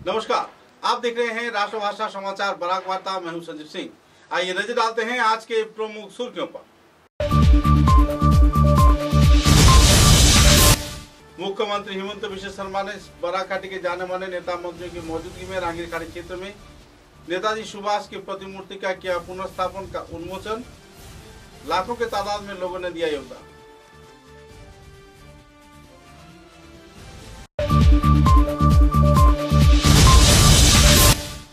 नमस्कार, आप देख रहे हैं राष्ट्रभाषा समाचार बराक वार्ता। मैं हूं संजीव सिंह। आइए नजर डालते हैं आज के प्रमुख सुर्खियों पर। मुख्यमंत्री हेमंत बिश्व शर्मा ने बराक घाटी के जाने माने नेता मंत्रियों की मौजूदगी में रांगीर खाड़ी क्षेत्र में नेताजी सुभाष की प्रतिमूर्ति का किया पुनर्स्थापन का उन्मोचन। लाखों के तादाद में लोगों ने दिया योगदान।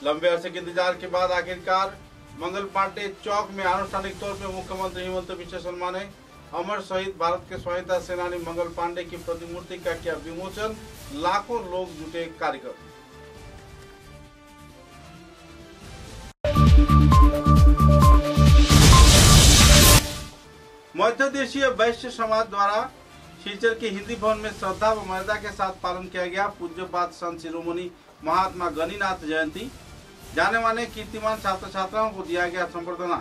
लंबे अरसे के इंतजार के बाद आखिरकार मंगल पांडे चौक में आनुष्ठानिक तौर पर मुख्यमंत्री हेमंत बिश्व शर्मा ने अमर शहीद भारत के स्वाधीनता सेनानी मंगल पांडे की प्रतिमूर्ति का किया विमोचन। लाखों लोग जुटे कार्यक्रम। मध्य देशीय वैश्य समाज द्वारा शिलचर के हिंदी भवन में श्रद्धा व मर्यादा के साथ पालन किया गया पूज्यपाद संत शिरोमणि महात्मा गणिनाथ जयंती। जाने माने कीर्तिमान छात्र छात्राओं को दिया गया संबर्धना।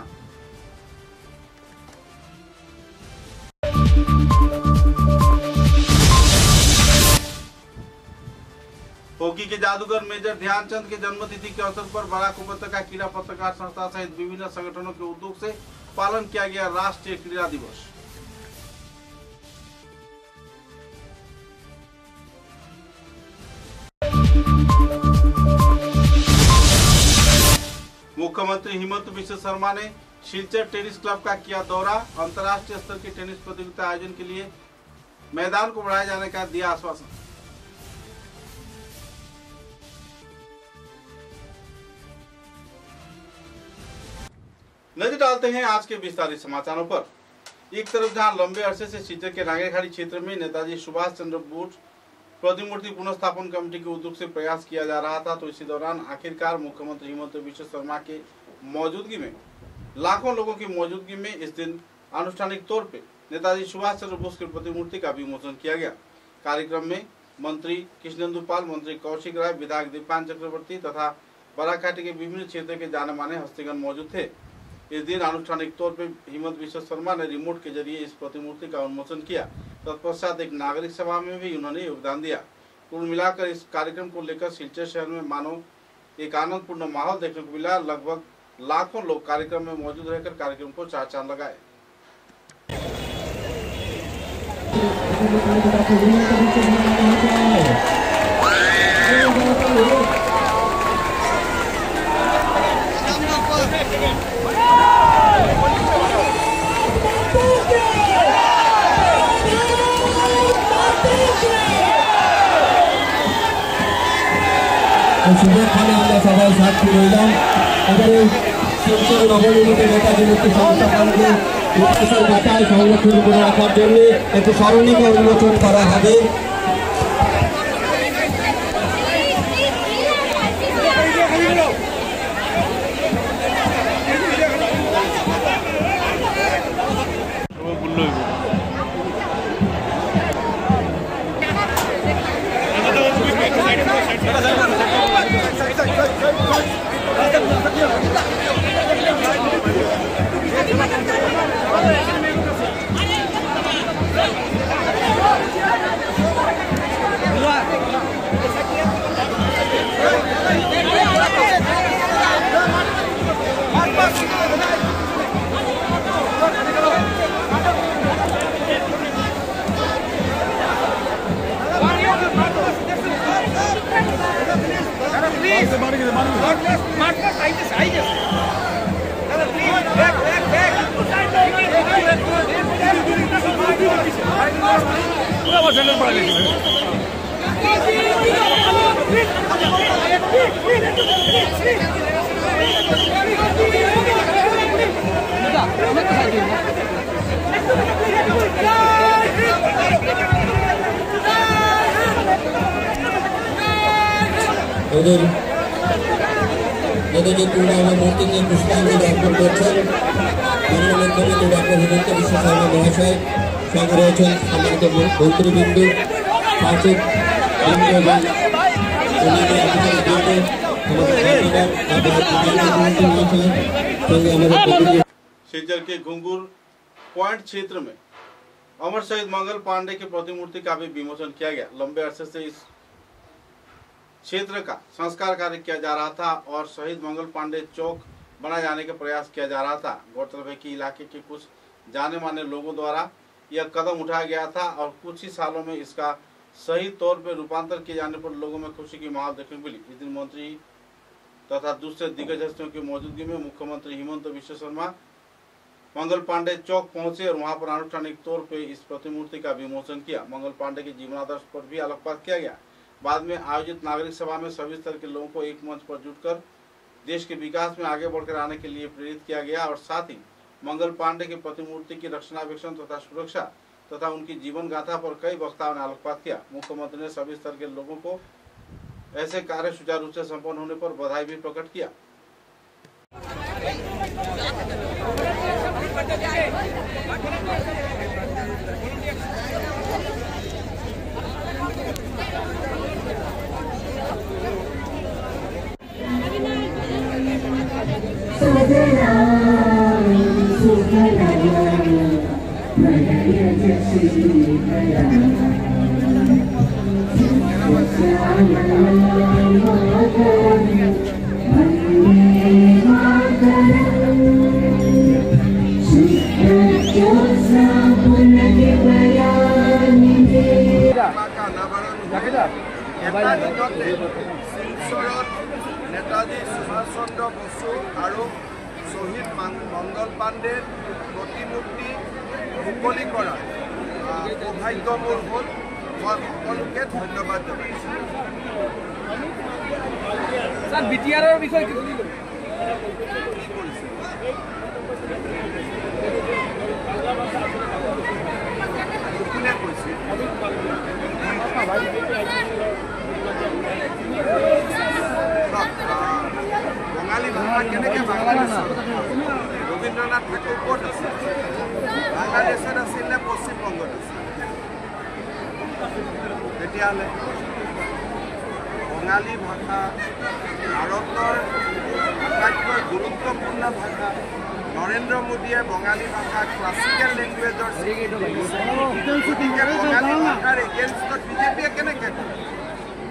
हॉकी के जादूगर मेजर ध्यानचंद के जन्मतिथि के अवसर पर बराक उपत्यका क्रीड़ा पत्रकार संस्था सहित विभिन्न संगठनों के उद्योग से पालन किया गया राष्ट्रीय क्रीड़ा दिवस। मुख्यमंत्री हेमंत बिश्व शर्मा ने शिलचर टेनिस क्लब का किया दौरा। अंतर्राष्ट्रीय स्तर की टेनिस प्रतियोगिता आयोजन के लिए मैदान को बढ़ाए जाने का दिया आश्वासन। नजर डालते हैं आज के विस्तारित समाचारों पर। एक तरफ जहां लंबे अरसे से शिलचर के रांगीर खाड़ी क्षेत्र में नेताजी सुभाष चंद्र बोस प्रतिमूर्ति पुनर्स्थापन कमेटी के उद्योग से प्रयास किया जा रहा था, तो इसी दौरान आखिरकार मुख्यमंत्री हेमंत बिश्व शर्मा के मौजूदगी में लाखों लोगों की मौजूदगी में इस दिन आनुष्ठानिक तौर पे नेताजी सुभाष चंद्र बोस की प्रतिमूर्ति का विमोचन किया गया। कार्यक्रम में मंत्री कृष्णेंदु पाल, मंत्री कौशिक राय, विधायक दीपान चक्रवर्ती तथा बराक घाटी के विभिन्न क्षेत्र के जाने माने हस्तीगण मौजूद थे। इस दिन आनुष्ठानिक तौर पर हेमंत बिश्व शर्मा ने रिमोट के जरिए इस प्रतिमूर्ति का उन्मोचन किया। तत्पश्चात एक नागरिक सभा में भी उन्होंने योगदान दिया। कुल मिलाकर इस कार्यक्रम को लेकर शिलचर शहर में मानो एक आनंदपूर्ण माहौल देखने को मिला। लगभग लाखों लोग कार्यक्रम में मौजूद रहकर कार्यक्रम को चार चांद लगाए। শুভেচ্ছানে আমরা সবাই সাক্ষী রইলাম। আমাদের শিলচর নবনির্মিত নেতাজি মূর্তি সংস্থানকে ইতিহাসের পাতায় সংরক্ষণ করে রাখার জন্য একটি স্মরণিকা উন্মোচন করা হবে। नेताजी पूर्णांग मूर्ति के पुष्पांजलि अर्पण करছেন माननीय मुख्यमंत्री डॉक्टर हेमंत बिश्व शर्मा महाशय, संग रয়েছেন সম্মানিত মন্ত্রীবৃন্দ, শাসক বৃন্দ এবং অন্যান্য अधिकारी। शिलचर के घुंगुर पॉइंट क्षेत्र में अमर शहीद मंगल पांडे की प्रतिमूर्ति का भी विमोचन किया गया। लंबे अरसे से इस क्षेत्र का संस्कार कार्य किया जा रहा था और शहीद मंगल पांडे चौक बनाए जाने का प्रयास किया जा रहा था। गौरतलब है कि इलाके के कुछ जाने माने लोगों द्वारा यह कदम उठाया गया था और कुछ ही सालों में इसका सही तौर पर रूपांतर किए जाने पर लोगों में खुशी की माहौल देखने को मिली। इस दिन मंत्री तथा दूसरे दिग्गज हस्तियों की मौजूदगी में मुख्यमंत्री हिमंत बिश्व शर्मा मंगल पांडे चौक पहुंचे और वहां पर आनुष्ठानिक तौर पर इस प्रतिमूर्ति का विमोचन किया। मंगल पांडे के जीवनादर्श पर भी आलोकपात किया गया। बाद में आयोजित नागरिक सभा में सभी स्तर के लोगों को एक मंच पर जुटकर देश के विकास में आगे बढ़कर आने के लिए प्रेरित किया गया और साथ ही मंगल पांडे की प्रतिमूर्ति की रक्षणावेक्षण तथा सुरक्षा तथा उनकी जीवन गाथा पर कई वक्ताओं ने आलोकपात किया। मुख्यमंत्री ने सभी स्तर के लोगों को ऐसे कार्य सुचारू रूप से संपन्न होने पर बधाई भी प्रकट किया। नेताजी सुभाष चंद्र बसु और शहीद मंगल पांडे प्रतिमूर्ति मुकली सौभाग्य मोर हल मैं सकलोके धन्यवाद सर बीटीआर विषय बंगाली भाषा के बांग्लादेश रवीन्द्रनाथ ठाकुर कत बांग्लादेश आছিলে पश्चिम बंगत बंगाली भाषा भारतर आटाइतকৈ गुरुत्वपूर्ण भाषा। नरेंद्र मोदी बंगाली भाषा क्लासिकल लैंग्वेजर बंगाली भाषार एगेन्स्टत बीजेपी केनेके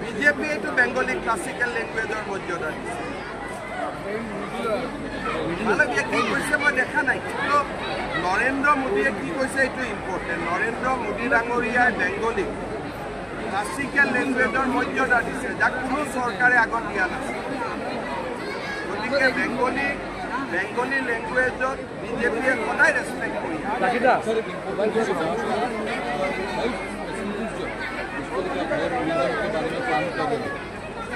बीजेपी तो बेंगली क्लासिकल लैंग्वेजर मर्यादा मानवीय कि मैं देखा ना तो नरेंद्र मोदी कि इम्पर्टेन्ट नरेंद्र मोदी डांगरिया बेंगली क्लासिकल लैंग्वेजर मर्यादा दिसे जाक कोनो सरकारे आगत दिया ना गति बेंगली लैंग्वेजत बीजेपी सदाय रेसपेक्ट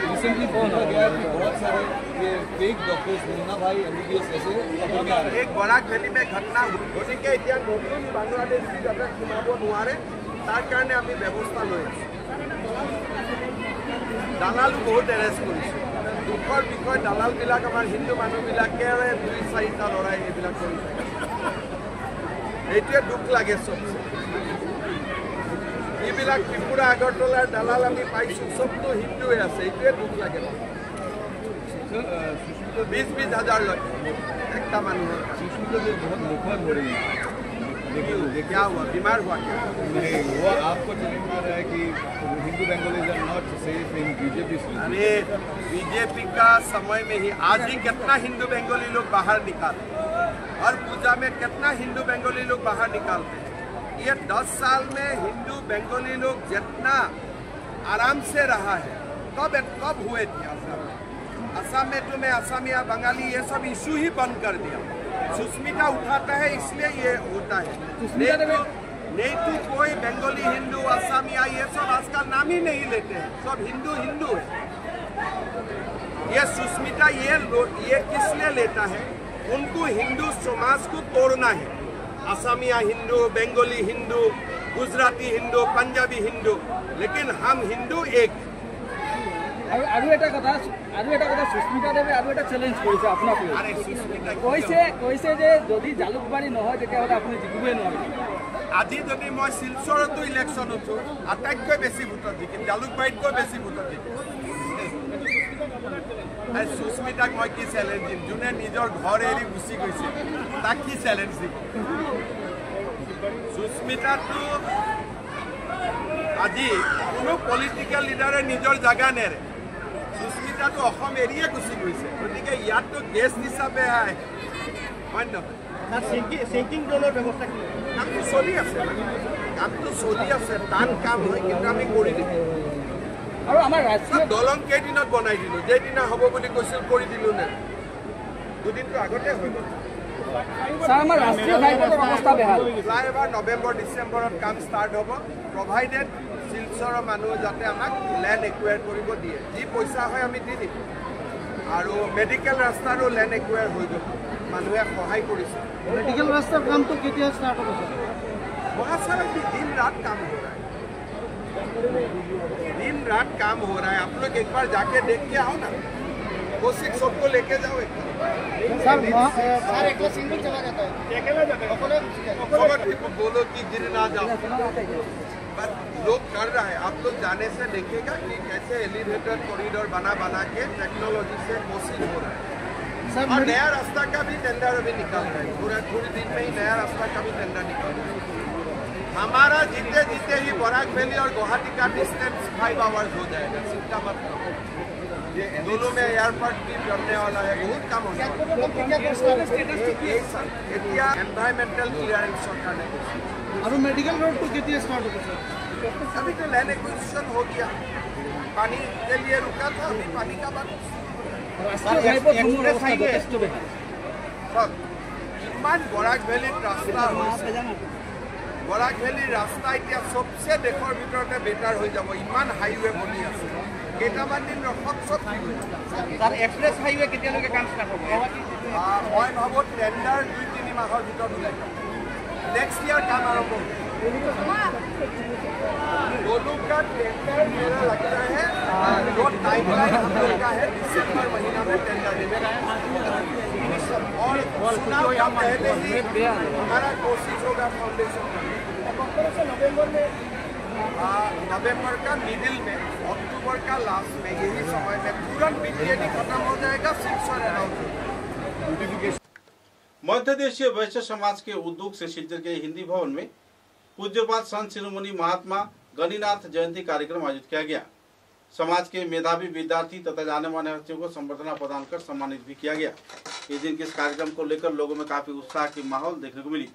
रिसेंटली बोला गया कि बहुत सारे ये फेक डॉक्टर्स मुन्ना भाई एमबीबीएस ऐसे एक बड़ा खेली में घटना गति के इतना नतुन बांग्लादेशी जाते सोमाब नारे तार कारण आम व्यवस्था लै दालालो बहुत एरेस्ट कर दुखर विषय दालालबिल हिंदू मानुबिले 2-4टा लड़ाई ये दुख लगे सबसे এইবিলাক ত্রিপুরা আগরতলার দালাল আমি পাইছো সব তো হিন্দুয়ে আছে এইটোৱে দুখ লাগে 20-20 হাজার লয় একটা মানুষ सुशील बहुत मुखर हो रही है क्या हुआ बीमार हुआ क्या वो आपको चैलेंज कर रहा है कि Hindu Bengalis are not safe in BJP. अरे बीजेपी का समय में ही आज ही कितना हिंदू बेंगोली लोग बाहर निकालते हर पूजा में कितना हिंदू बेंगोली लोग बाहर निकालते हैं। ये 10 साल में हिंदू बेंगोली लोग जितना आराम से रहा है कब हुए थे असम में तुम्हें असमिया बंगाली ये सब इशू ही बंद कर दिया। सुष्मिता उठाता है इसलिए ये होता है नहीं तो कोई बेंगोली हिंदू असमिया ये सब आजकल नाम ही नहीं लेते हैं सब हिंदू हिंदू है। ये सुष्मिता ये किस लिए लेता है उनको हिंदू समाज को तोड़ना है। असमिया हिंदू बेंगोली हिंदू गुजराती हिंदू पंजाबी हिंदू लेकिन हम हिंदू एक আৰু এটা কথা সুস্মিতা দেৱে আৰু এটা চ্যালেঞ্জ কৰিছে আপোনাক কৈছে যে যদি জালুকবাৰী নহয় তেতিয়াহ'লে আপুনি জিকিবই নোৱাৰিব। আজি যদি মই শিলচৰতো ইলেকশ্যন উঠো আটাইতকৈ বেছি ভোটত জিকিম জালুকবাৰীতকৈ বেছি ভোটত জিকিম। সুস্মিতাক মই কি চ্যালেঞ্জ দিম যোনে নিজৰ ঘৰ এৰি গুচি গৈছে তাক কি চ্যালেঞ্জ দিম। সুস্মিতাটো আজি কোনো পলিটিক্যাল লিডারে নিজৰ জাগা নেৰে এতিয়াতো অসম এৰিয়ে গুচি গৈছে, গতিকে ইয়াততো গেষ্ট হিচাপে আহে, হয় নহয়? সিঙ্কিং ড্ৰোনৰ ব্যৱস্থা কি? কামটো চলি আছে, টান কাম হয়, কিন্তু আমি কৰি দিম। আৰু আমাৰ ৰাষ্ট্ৰীয় দলং কেইদিনত বনাই দিলোঁ, যেইদিনা হ'ব বুলি কৈছিল কৰি দিলোঁ নে? দুদিনটো আগতে হৈ গ'ল। ছাৰ, আমাৰ ৰাষ্ট্ৰীয় ঘাইপথৰ অৱস্থা বেয়া। ফ্লাইঅভাৰ নৱেম্বৰ ডিচেম্বৰত কাম ষ্টাৰ্ট হ'ব, প্ৰভাইডেড শিলচৰৰ মানুহ যাতে আমাক লেণ্ড একুৱায়াৰ কৰিব দিয়ে। যি পইচা হয় আমি দি দিম। আৰু মেডিকেল ৰাস্তাৰো লেণ্ড একুৱায়াৰ হৈ গ'ল, মানুহে সহায় কৰিছে। মেডিকেল ৰাস্তাৰ কামটো কেতিয়া ষ্টাৰ্ট হ'ব? बहुत सारा दिन रात काम हो रहा है, दिन रात काम हो रहा है। आप लोग एक बार जाके देख के आओ ना, वो सिर्फ सबको लेके जाओ एक बार। सर एक सिंगल चला जाता है, बोलो कि गिर ना जाओ, बस लोग कर रहा है। आप लोग जाने से देखेगा कि कैसे एलिवेटेड कॉरिडोर बना के टेक्नोलॉजी से कोशिश हो रहा है। और नया रास्ता का भी टेंडर अभी निकल रहा है, थोड़ी दिन में ही नया रास्ता का भी टेंडर निकल रहा है। हमारा जीते ही बराक वैली और गुवाहाटी का डिस्टेंस 5 आवर्स हो जाएगा, चिंता मत करो। दोनों में एयरपोर्ट भी बनने वाला है, बहुत काम हो जाएगा। एनवायरमेंटल क्लियरेंस सरकार ने और मेडिकल रोड को कितनी स्टार्ट होगा सर? अभी तो लैंड एक्विजिशन हो गया, पानी के लिए रुका था, अभी पानी का बात ইমান বৰাক ভেলীত ৰাস্তা হৈছে, বৰাক ভেলীৰ ৰাস্তা এতিয়া চবচে দেশৰ ভিতৰতে বেটাৰ হৈ যাব। ইমান হাইৱে বনি আছে, কেইটামান দিন ৰখক, চব ঠিক হৈ যাব। তাৰ এক্সপ্ৰেছ হাইৱে কেতিয়ালৈকে কাম ষ্টাৰ্ট হ'ব? মই ভাবোঁ টেণ্ডাৰ 2-3 মাহৰ ভিতৰত ওলাই যাব। नेक्स्ट ईयर काम आरंभ होगा। दोनों का टेंडर मेरा लगता है जो टाइमलाइन हम लोग का है दिसंबर महीना में टेंडर देगा और चुनाव का पहले ही हमारा कोशिश होगा फाउंडेशन नवंबर का मिडिल में, अक्टूबर का लास्ट में, यही समय में तुरंत बीटीएडी खत्म हो जाएगा, शिक्षण अनाउंस होगा। मध्य देशीय वैश्य समाज के उद्योग से शिलचर के हिंदी भवन में पूज्यपाद संत शिरोमणि महात्मा गणिनाथ जयंती कार्यक्रम आयोजित किया गया। समाज के मेधावी विद्यार्थी तथा जाने माने हस्तियों को संबर्धना प्रदान कर सम्मानित भी किया गया। इस दिन के इस कार्यक्रम को लेकर लोगों में काफी उत्साह की माहौल देखने को मिली।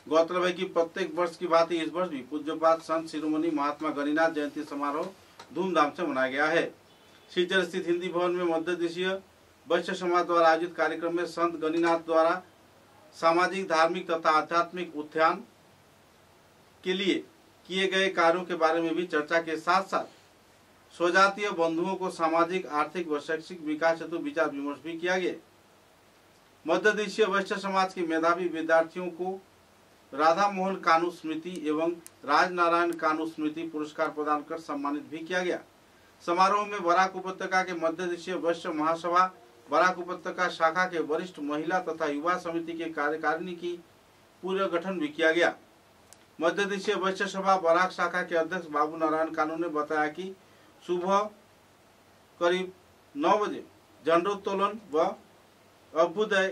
गौरतलब है कि प्रत्येक वर्ष की भांति इस वर्ष भी पूज्यपाद संत शिरोमणि महात्मा गणिनाथ जयंती समारोह धूमधाम से मनाया गया है। शिलचर स्थित हिंदी भवन में मध्य देशीय वैश्य समाज द्वारा आयोजित कार्यक्रम में संत गणिनाथ द्वारा सामाजिक, धार्मिक तथा आध्यात्मिक उत्थान के लिए किए गए कार्यों के बारे में भी चर्चा के साथ साथ स्वजातीय बंधुओं को सामाजिक, आर्थिक व शैक्षिक विकास हेतु विचार विमर्श भी किया गया। मध्य देशीय वैश्य समाज के मेधावी विद्यार्थियों को राधा मोहन कानू स्मृति एवं राजनारायण कानू स्मृति पुरस्कार प्रदान कर सम्मानित भी किया गया। समारोह में बराक उपत्यका के मध्य देशीय वैश्य महासभा बराक उपत्यका शाखा के वरिष्ठ महिला तथा युवा समिति के कार्यकारिणी की पूर्ण गठन भी किया गया। मध्य देशीय वैश्य सभा बराक शाखा के अध्यक्ष बाबू नारायण कानू ने बताया कि सुबह करीब 9 बजे झंडोत्तोलन व अभ्युदय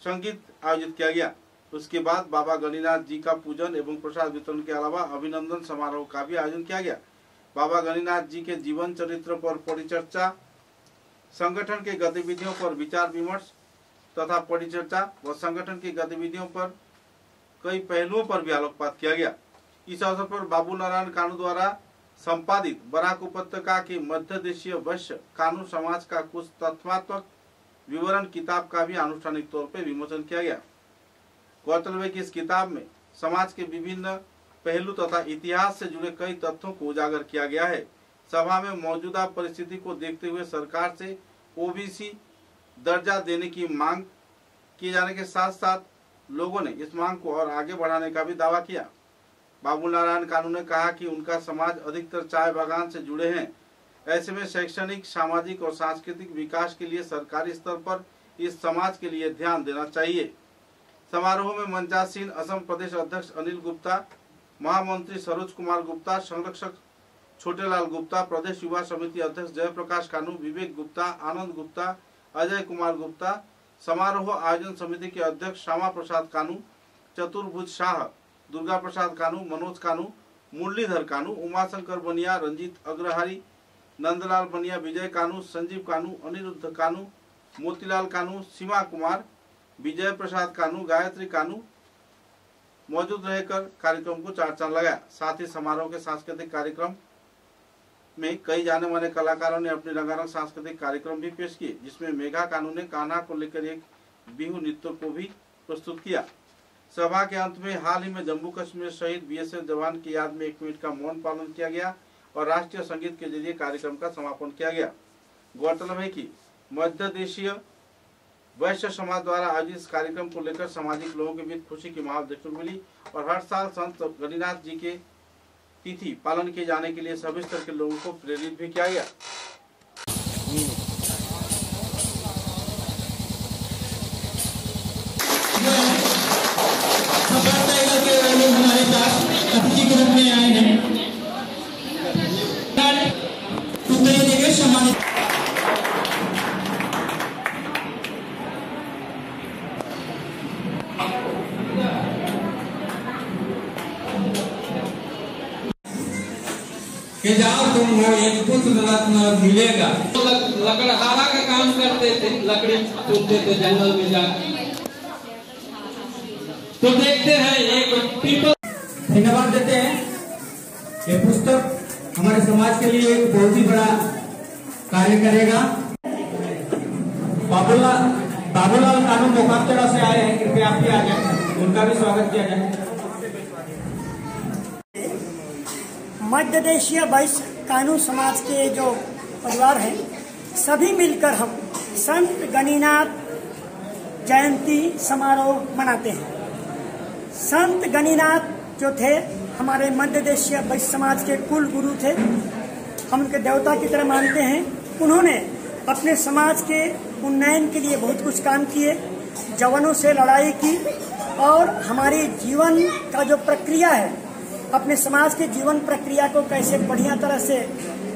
संगीत आयोजित किया गया। उसके बाद बाबा गणिनाथ जी का पूजन एवं प्रसाद वितरण के अलावा अभिनंदन समारोह का भी आयोजन किया गया। बाबा गणिनाथ जी के जीवन चरित्र पर परिचर्चा, संगठन के गतिविधियों पर विचार विमर्श तथा परिचर्चा व संगठन की गतिविधियों पर कई पहलुओं पर भी आलोकपात किया गया। इस अवसर पर बाबू नारायण कानू द्वारा संपादित बराक उपत्यका के मध्य देशीय वैश्य कानू समाज का कुछ तथ्यात्मक विवरण किताब का भी आनुष्ठानिक तौर पर विमोचन किया गया। गौरतलब है कि इस किताब में समाज के विभिन्न पहलू तथा इतिहास से जुड़े कई तथ्यों को उजागर किया गया है। सभा में मौजूदा परिस्थिति को देखते हुए सरकार से ओबीसी दर्जा देने की मांग किए जाने के साथ साथ लोगों ने इस मांग को और आगे बढ़ाने का भी दावा किया। बाबू नारायण कानू ने कहा कि उनका समाज अधिकतर चाय बागान से जुड़े हैं। ऐसे में शैक्षणिक, सामाजिक और सांस्कृतिक विकास के लिए सरकारी स्तर पर इस समाज के लिए ध्यान देना चाहिए। समारोह में मंचासीन असम प्रदेश अध्यक्ष अनिल गुप्ता, महामंत्री सरोज कुमार गुप्ता, संरक्षक छोटेलाल गुप्ता, प्रदेश युवा समिति अध्यक्ष जयप्रकाश कानू, विवेक गुप्ता, आनंद गुप्ता, अजय कुमार गुप्ता, समारोह आयोजन समिति के अध्यक्ष श्यामा प्रसाद कानू, चतुर्भुज शाह, दुर्गा प्रसाद कानू, मनोज कानू, मुरलीधर कानू, उमाशंकर बनिया, रंजीत अग्रहारी, नंदलाल बनिया, विजय कानू, संजीव कानू, अनिरुद्ध कानू, मोतीलाल कानू, सीमा कुमार, विजय प्रसाद कानू, गायत्री कानू मौजूद रहकर कार्यक्रम को चार चांद लगाया। साथ ही समारोह के सांस्कृतिक कार्यक्रम में कई जाने माने कलाकारों ने अपने रंगारंग सांस्कृतिक कार्यक्रम भी पेश किए, जिसमें मेघा कानू ने कान्हा को लेकर एक बिहू नृत्य को भी प्रस्तुत किया। सभा के अंत में हाल ही में जम्मू कश्मीर शहीद बीएसएफ जवान की याद में 1 मिनट का मौन पालन किया गया और राष्ट्रीय संगीत के जरिए कार्यक्रम का समापन किया गया। गौरतलब है कि मध्य देशीय वैश्य समाज द्वारा आयोजित इस कार्यक्रम को लेकर सामाजिक लोगों के बीच खुशी की माहौल देखने को मिली और हर साल संत गणिनाथ जी के तिथि पालन किए जाने के लिए सभी स्तर के लोगों को प्रेरित भी किया गया। हमारे पास अतिथि के रूप में आए हैं, सम्मानित कि जाओ तुम हो एक पुत्र रत्न मिलेगा। लकड़हारा का काम करते थे, लकड़ी तोड़ते थे जंगल में जाकर। तो देखते हैं एक पीपल। धन्यवाद देते हैं। ये पुस्तक हमारे समाज के लिए एक बहुत ही बड़ा कार्य करेगा। बाबूलाल कानू मोकाबतड़ा से आए हैं, कृपया आप भी आ जाए, उनका भी स्वागत किया जाए। मध्य देशीय वैश्य कानू समाज के जो परिवार हैं, सभी मिलकर हम संत गणिनाथ जयंती समारोह मनाते हैं। संत गणिनाथ जो थे हमारे मध्य देशीय वैश्य समाज के कुल गुरु थे, हम उनके देवता की तरह मानते हैं। उन्होंने अपने समाज के उन्नयन के लिए बहुत कुछ काम किए, जवानों से लड़ाई की और हमारी जीवन का जो प्रक्रिया है, अपने समाज के जीवन प्रक्रिया को कैसे बढ़िया तरह से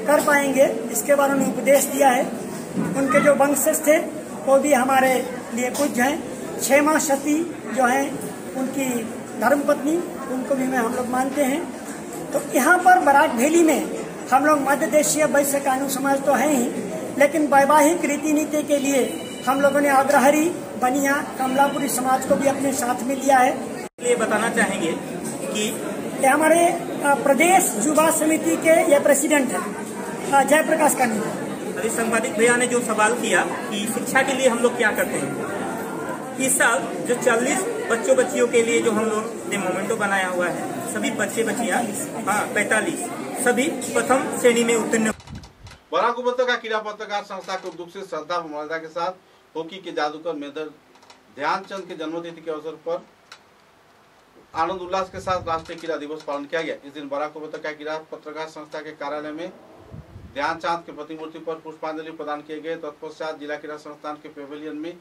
कर पाएंगे, इसके बारे में उपदेश दिया है। उनके जो वंशज थे वो भी हमारे लिए पूज्य हैं। क्षेमा सती जो हैं उनकी धर्मपत्नी, उनको भी हम लोग मानते हैं। तो यहाँ पर बराक वैली में हम लोग मध्य देशीय वैश्य कानू समाज तो हैं ही, लेकिन वैवाहिक रीति नीति के लिए हम लोगों ने अग्रहरी, बनिया, कमलापुरी समाज को भी अपने साथ में लिया है। ये बताना चाहेंगे कि ये हमारे प्रदेश युवा समिति के ये प्रेसिडेंट है जयप्रकाश कानू। अभी संवादिक भैया ने जो सवाल किया कि शिक्षा के लिए हम लोग क्या करते हैं, इस साल जो 40 बच्चों बच्चियों के लिए जो हम लोग ने मोमेंटो बनाया हुआ है, सभी बच्चे बच्चियां 45 सभी प्रथम श्रेणी में उत्तीर्ण। बराक उपत्यका क्रीड़ा पत्रकार संस्था के उद्योग से श्रद्धा व मर्यादा के साथ हॉकी के जादूगर मेजर ध्यानचंद के जन्मतिथि के अवसर पर आनंद उल्लास के साथ राष्ट्रीय क्रीड़ा दिवस पालन किया गया। इस दिन बराक उपत्यका क्रीड़ा पत्रकार संस्था के कार्यालय में ध्यानचंद की प्रतिमूर्ति पर पुष्पांजलि प्रदान किए गए। तत्पश्चात जिला क्रीड़ा संस्थान के पेविलियन में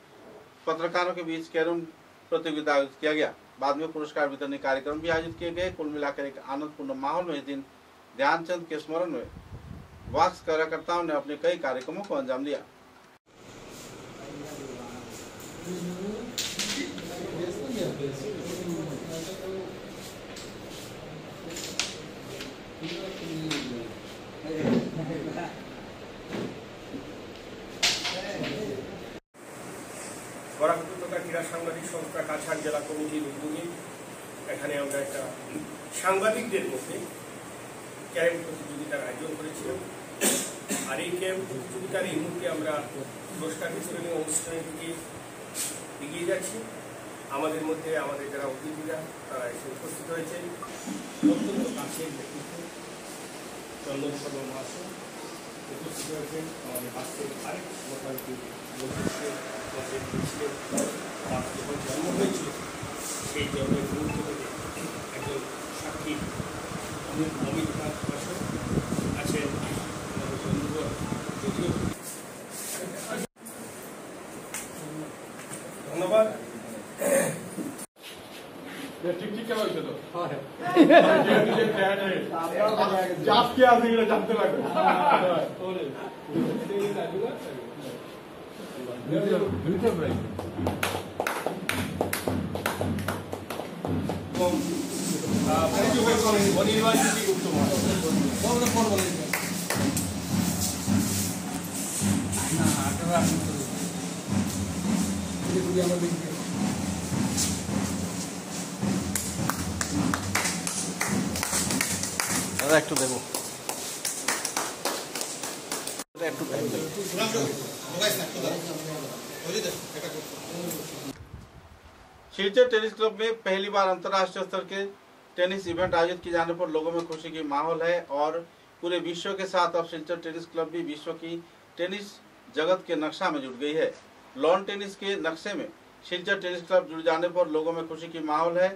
पत्रकारों के बीच कैरम प्रतियोगिता आयोजित किया गया। बाद में पुरस्कार वितरण कार्यक्रम भी आयोजित किए गए। कुल मिलाकर एक आनंदपूर्ण माहौल में इस दिन ध्यानचंद के स्मरण में वाक्स कार्यकर्ताओं ने अपने कई कार्यक्रमों को अंजाम दिया। বরাক উপত্যকা ক্রীড়া সাংবাদিক সংস্থা কাছাড় জেলা কমিটির উদ্যোগে এখানে আমরা একটা সাংবাদিকদের মধ্যে ক্যারেম প্রতিযোগিতার আয়োজন করেছিলাম। আর এই ক্যারেম প্রতিযোগিতার এই মুহূর্তে আমরা পুরস্কার বিতরণী অনুষ্ঠানের দিকে এগিয়ে যাচ্ছি। আমাদের মধ্যে আমাদের যারা অতিথিরা তারা এসে উপস্থিত হয়েছেন। অত্যন্ত কাছের ব্যক্তিত্ব চন্দন শর্মা মহাশয় উপস্থিত হয়েছেন। আমাদের পাশের আরেক মোটামুটি বৈশিষ্ট্যের তার যখন জন্ম হয়েছিল সেই জন্মের মুহূর্ত থেকে একজন সাক্ষী অমিত ভাষণ আছেন আমাদের বন্ধুগণ। যদিও ধন্যবাদ। ঠিক ঠিক কেমন হয়েছে তো জাপ কে আছে এটা জানতে লাগবে। এবং दादा एक देखो शिलचर टेनिस क्लब में पहली बार अंतर्राष्ट्रीय स्तर के टेनिस इवेंट आयोजित किए जाने पर लोगों में खुशी की माहौल है और पूरे विश्व के साथ अब शिलचर टेनिस क्लब भी विश्व की टेनिस जगत के नक्शा में जुड़ गई है। लॉन टेनिस के नक्शे में शिलचर टेनिस क्लब जुड़ जाने पर लोगों में खुशी की माहौल है।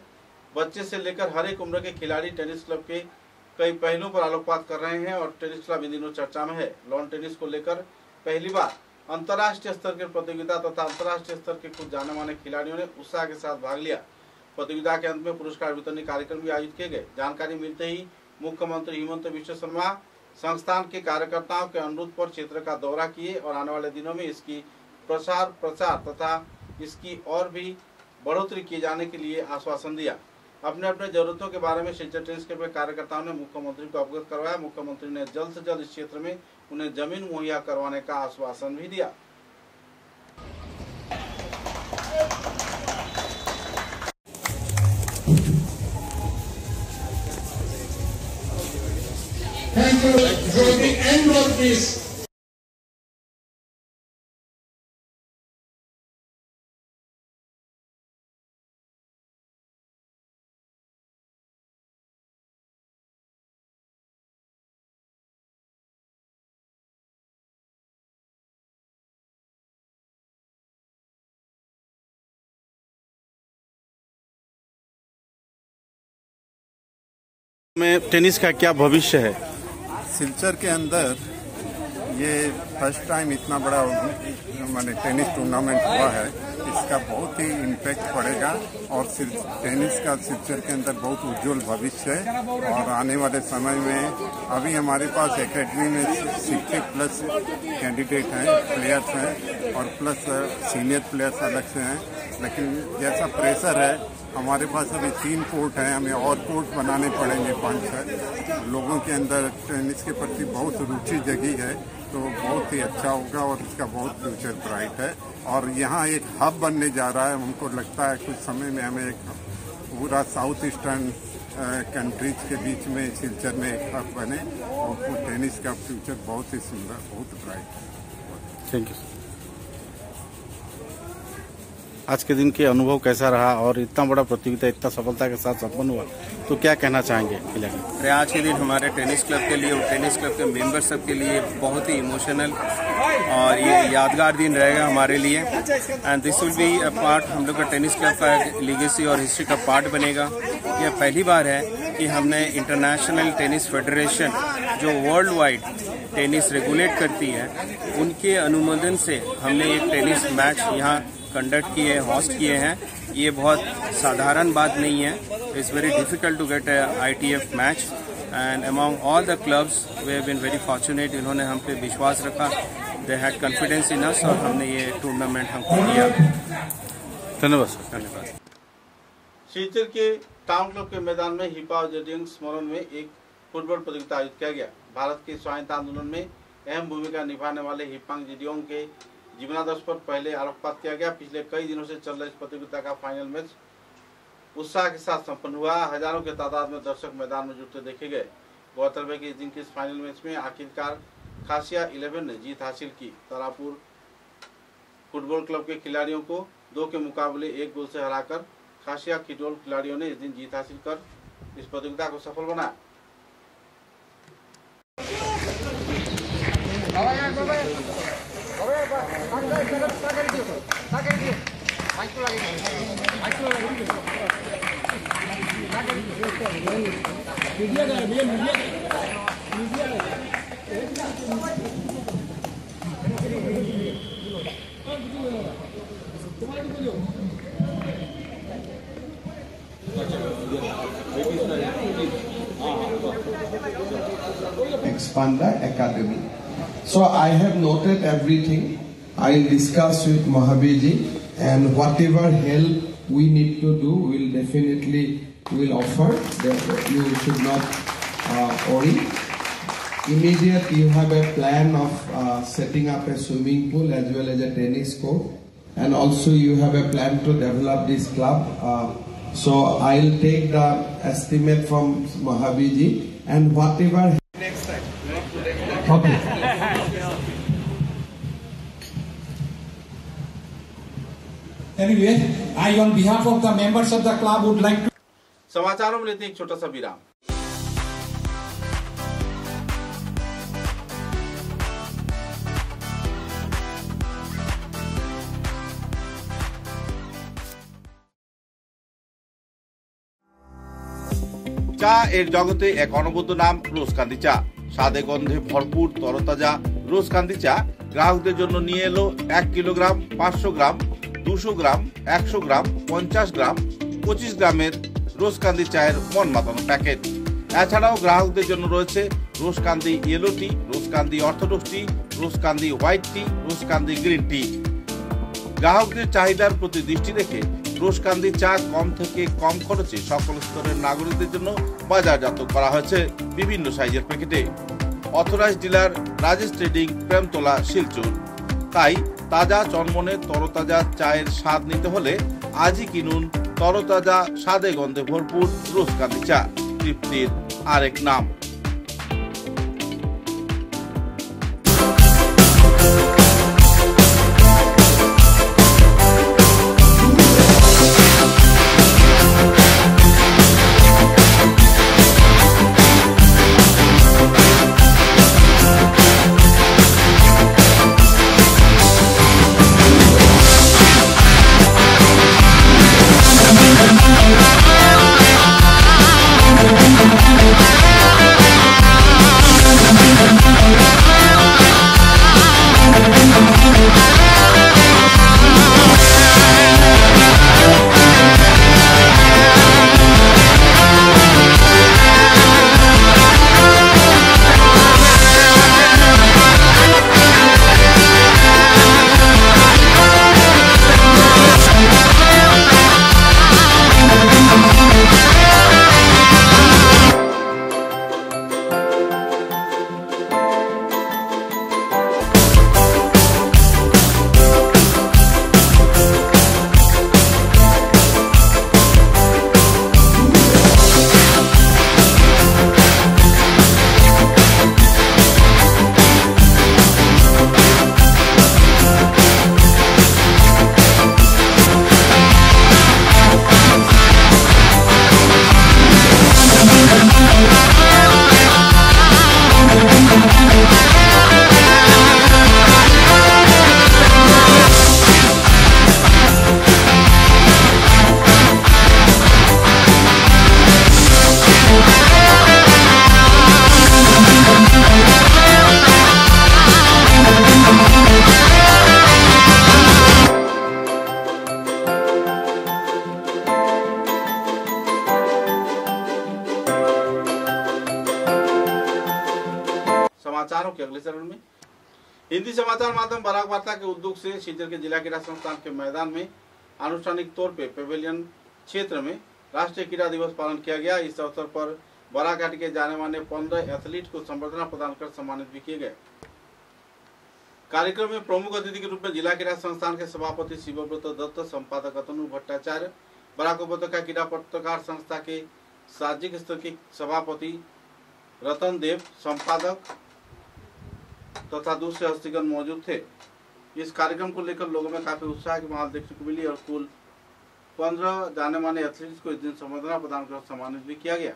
बच्चे से लेकर हर एक उम्र के खिलाड़ी टेनिस क्लब के कई पहलुओं पर आलोकपात कर रहे हैं और टेनिस क्लब इन दिनों चर्चा में है। लॉन टेनिस को लेकर पहली बार अंतर्राष्ट्रीय स्तर के प्रतियोगिता तथा अंतर्राष्ट्रीय स्तर के कुछ जाने माने खिलाड़ियों ने उत्साह के साथ भाग लिया। प्रतियोगिता के अंत में पुरस्कार वितरण कार्यक्रम भी आयोजित किए गए। जानकारी मिलते ही मुख्यमंत्री हिमंत बिश्व शर्मा संस्थान के कार्यकर्ताओं के अनुरोध पर क्षेत्र का दौरा किए और आने वाले दिनों में इसकी प्रसार तथा इसकी और भी बढ़ोतरी किए जाने के लिए आश्वासन दिया। अपने अपने जरूरतों के बारे में शिलचर टेनिस क्लब के कार्यकर्ताओं ने मुख्यमंत्री को अवगत करवाया। मुख्यमंत्री ने जल्द से जल्द इस क्षेत्र में उन्हें जमीन मुहैया करवाने का आश्वासन भी दिया। Thank you for the end of this. में टेनिस का क्या भविष्य है? सिलचर के अंदर ये फर्स्ट टाइम इतना बड़ा माने टेनिस टूर्नामेंट हुआ है। इसका बहुत ही इम्पैक्ट पड़ेगा और टेनिस का सिलचर के अंदर बहुत उज्जवल भविष्य है। और आने वाले समय में अभी हमारे पास एकेडमी में 60+ कैंडिडेट हैं, प्लेयर्स हैं और प्लस सीनियर प्लेयर्स अलग से हैं। लेकिन जैसा प्रेशर है, हमारे पास अभी 3 कोर्ट हैं, हमें और कोर्ट बनाने पड़ेंगे 5-6। लोगों के अंदर टेनिस के प्रति बहुत रुचि जगी है, तो बहुत ही अच्छा होगा और इसका बहुत फ्यूचर ब्राइट है। और यहाँ एक हब बनने जा रहा है। हमको लगता है कुछ समय में हमें एक पूरा साउथ ईस्टर्न कंट्रीज के बीच में सिलचर में एक हब बने और टेनिस का फ्यूचर बहुत ही सुंदर, बहुत ब्राइट है। Thank you. आज के दिन के अनुभव कैसा रहा और इतना बड़ा प्रतियोगिता इतना सफलता के साथ संपन्न हुआ, तो क्या कहना चाहेंगे खिलाड़ी? आज के दिन हमारे टेनिस क्लब के लिए और टेनिस क्लब के मेंबर सब के लिए बहुत ही इमोशनल और ये यादगार दिन रहेगा हमारे लिए। And this will be a part, हम लोग का टेनिस क्लब का लीगेसी और हिस्ट्री का पार्ट बनेगा। यह पहली बार है कि हमने इंटरनेशनल टेनिस फेडरेशन जो वर्ल्ड वाइड टेनिस रेगुलेट करती है, उनके अनुमोदन से हमने एक टेनिस मैच यहाँ कंडक्ट किए, होस्ट किए हैं। ये बहुत साधारण बात नहीं है। It's very difficult to get ITF match and among all the clubs we have been very fortunate. इन्होंने हम पे विश्वास रखा, दे हैड कॉन्फिडेंस इन अस और हमने ये टूर्नामेंट हमको किया। धन्यवाद सर। धन्यवाद। शिलचर के टाउन क्लब के मैदान में हिपा जेडिंग स्मरण में एक फुटबॉल प्रतियोगिता आयोजित किया गया। भारत के स्वाधीनता आंदोलन में अहम भूमिका निभाने वाले हिपांग जेडियोंग के जीवनादर्श पर पहले आलोकपात किया गया। पिछले कई दिनों से चल रहे इस प्रतियोगिता का फाइनल मैच उत्साह के साथ संपन्न हुआ। हजारों के तादाद में दर्शक मैदान में जुटते देखे गए। गौरतलब है कि इस दिन के इस फाइनल मैच में आखिरकार खासिया 11 ने जीत हासिल की। तारापुर फुटबॉल क्लब के खिलाड़ियों को 2 के मुकाबले 1 गोल से हराकर खासिया फुटबॉल खिलाड़ियों ने इस दिन जीत हासिल कर इस प्रतियोगिता को सफल बनाया। Expand the academy. So I have noted everything. I'll discuss with Mahabirji, and whatever help we need to do, we'll definitely offer. You should not worry. immediate you have a plan of setting up a swimming pool as well as a tennis court, and also you have a plan to develop this club. So I'll take the estimate from Mahabiji and whatever next time. Okay. Anyway, I on behalf of the members of the club would like to. समाचारों में लेते हैं एक छोटा सा विराम। চা এর জগতে এক অনবদ্য নাম রোজকান্দি চা। স্বাদে গন্ধে ভরপুর তরতাজা রোজকান্দি চা গ্রাহকদের জন্য নিয়ে এলো 1 কিলোগ্রাম, 500 গ্রাম, 200 গ্রাম, 100 গ্রাম, 50 গ্রাম, 25 গ্রামের রোজকান্দি চায়ের মন মাতানো প্যাকেট। এছাড়াও গ্রাহকদের জন্য রয়েছে রোজকান্দি ইয়েলো টি, রোজকান্দি অর্থোডক্স টি, রোজকান্দি হোয়াইট টি, রোজকান্দি গ্রিন টি। গ্রাহকদের চাহিদার প্রতি দৃষ্টি রেখে রোজকান্দি চা কম থেকে কম খরচে সকল স্তরের নাগরিকদের জন্য বাজারজাত করা হয়েছে বিভিন্ন সাইজের প্যাকেটে। Authorised dealer Rajesh trading, Premtala, Silchar. তাই তাজা চনমনে তরতাজা চায়ের স্বাদ নিতে হলে আজই কিনুন তরতাজা স্বাদে গন্ধে ভরপুর রোজকান্দি চা, তৃপ্তির আরেক নাম। समाचारों के अगले चरण में हिंदी समाचार माध्यम बराक वार्ता के उद्योग से शिलचर के जिला क्रीड़ा संस्थान के मैदान में आनुष्ठानिक तौर पे पेवेलियन क्षेत्र में राष्ट्रीय क्रीड़ा दिवस पालन किया गया। इस अवसर पर बराघाट के जाने माने 15 एथलीट को संबर्धना प्रदान कर सम्मानित भी किए गए। कार्यक्रम में प्रमुख अतिथि के रूप में जिला क्रीड़ा संस्थान के सभापति शिवव्रत दत्त, संपादक अतनु भट्टाचार्य, बराक उपत्यका क्रीड़ा पत्रकार संस्था के सार्वजनिक स्तर के सभापति रतन देव, संपादक तथा दूसरे हस्तीगण मौजूद थे। इस कार्यक्रम को लेकर लोगों में काफी उत्साह की माहौल देखने को मिली और कुल 15 जाने माने एथलीट्स को इस दिन संबर्धना प्रदान कर सम्मानित भी किया गया।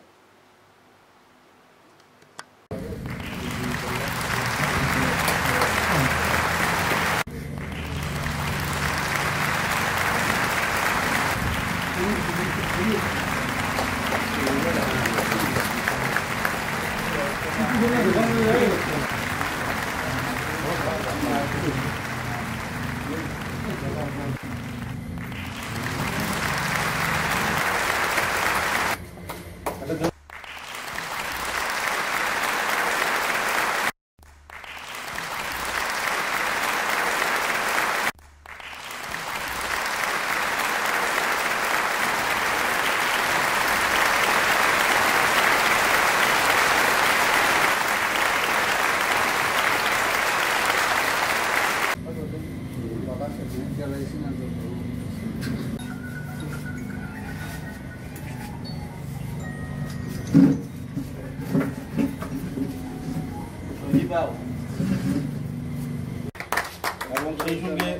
এবং সেই সঙ্গে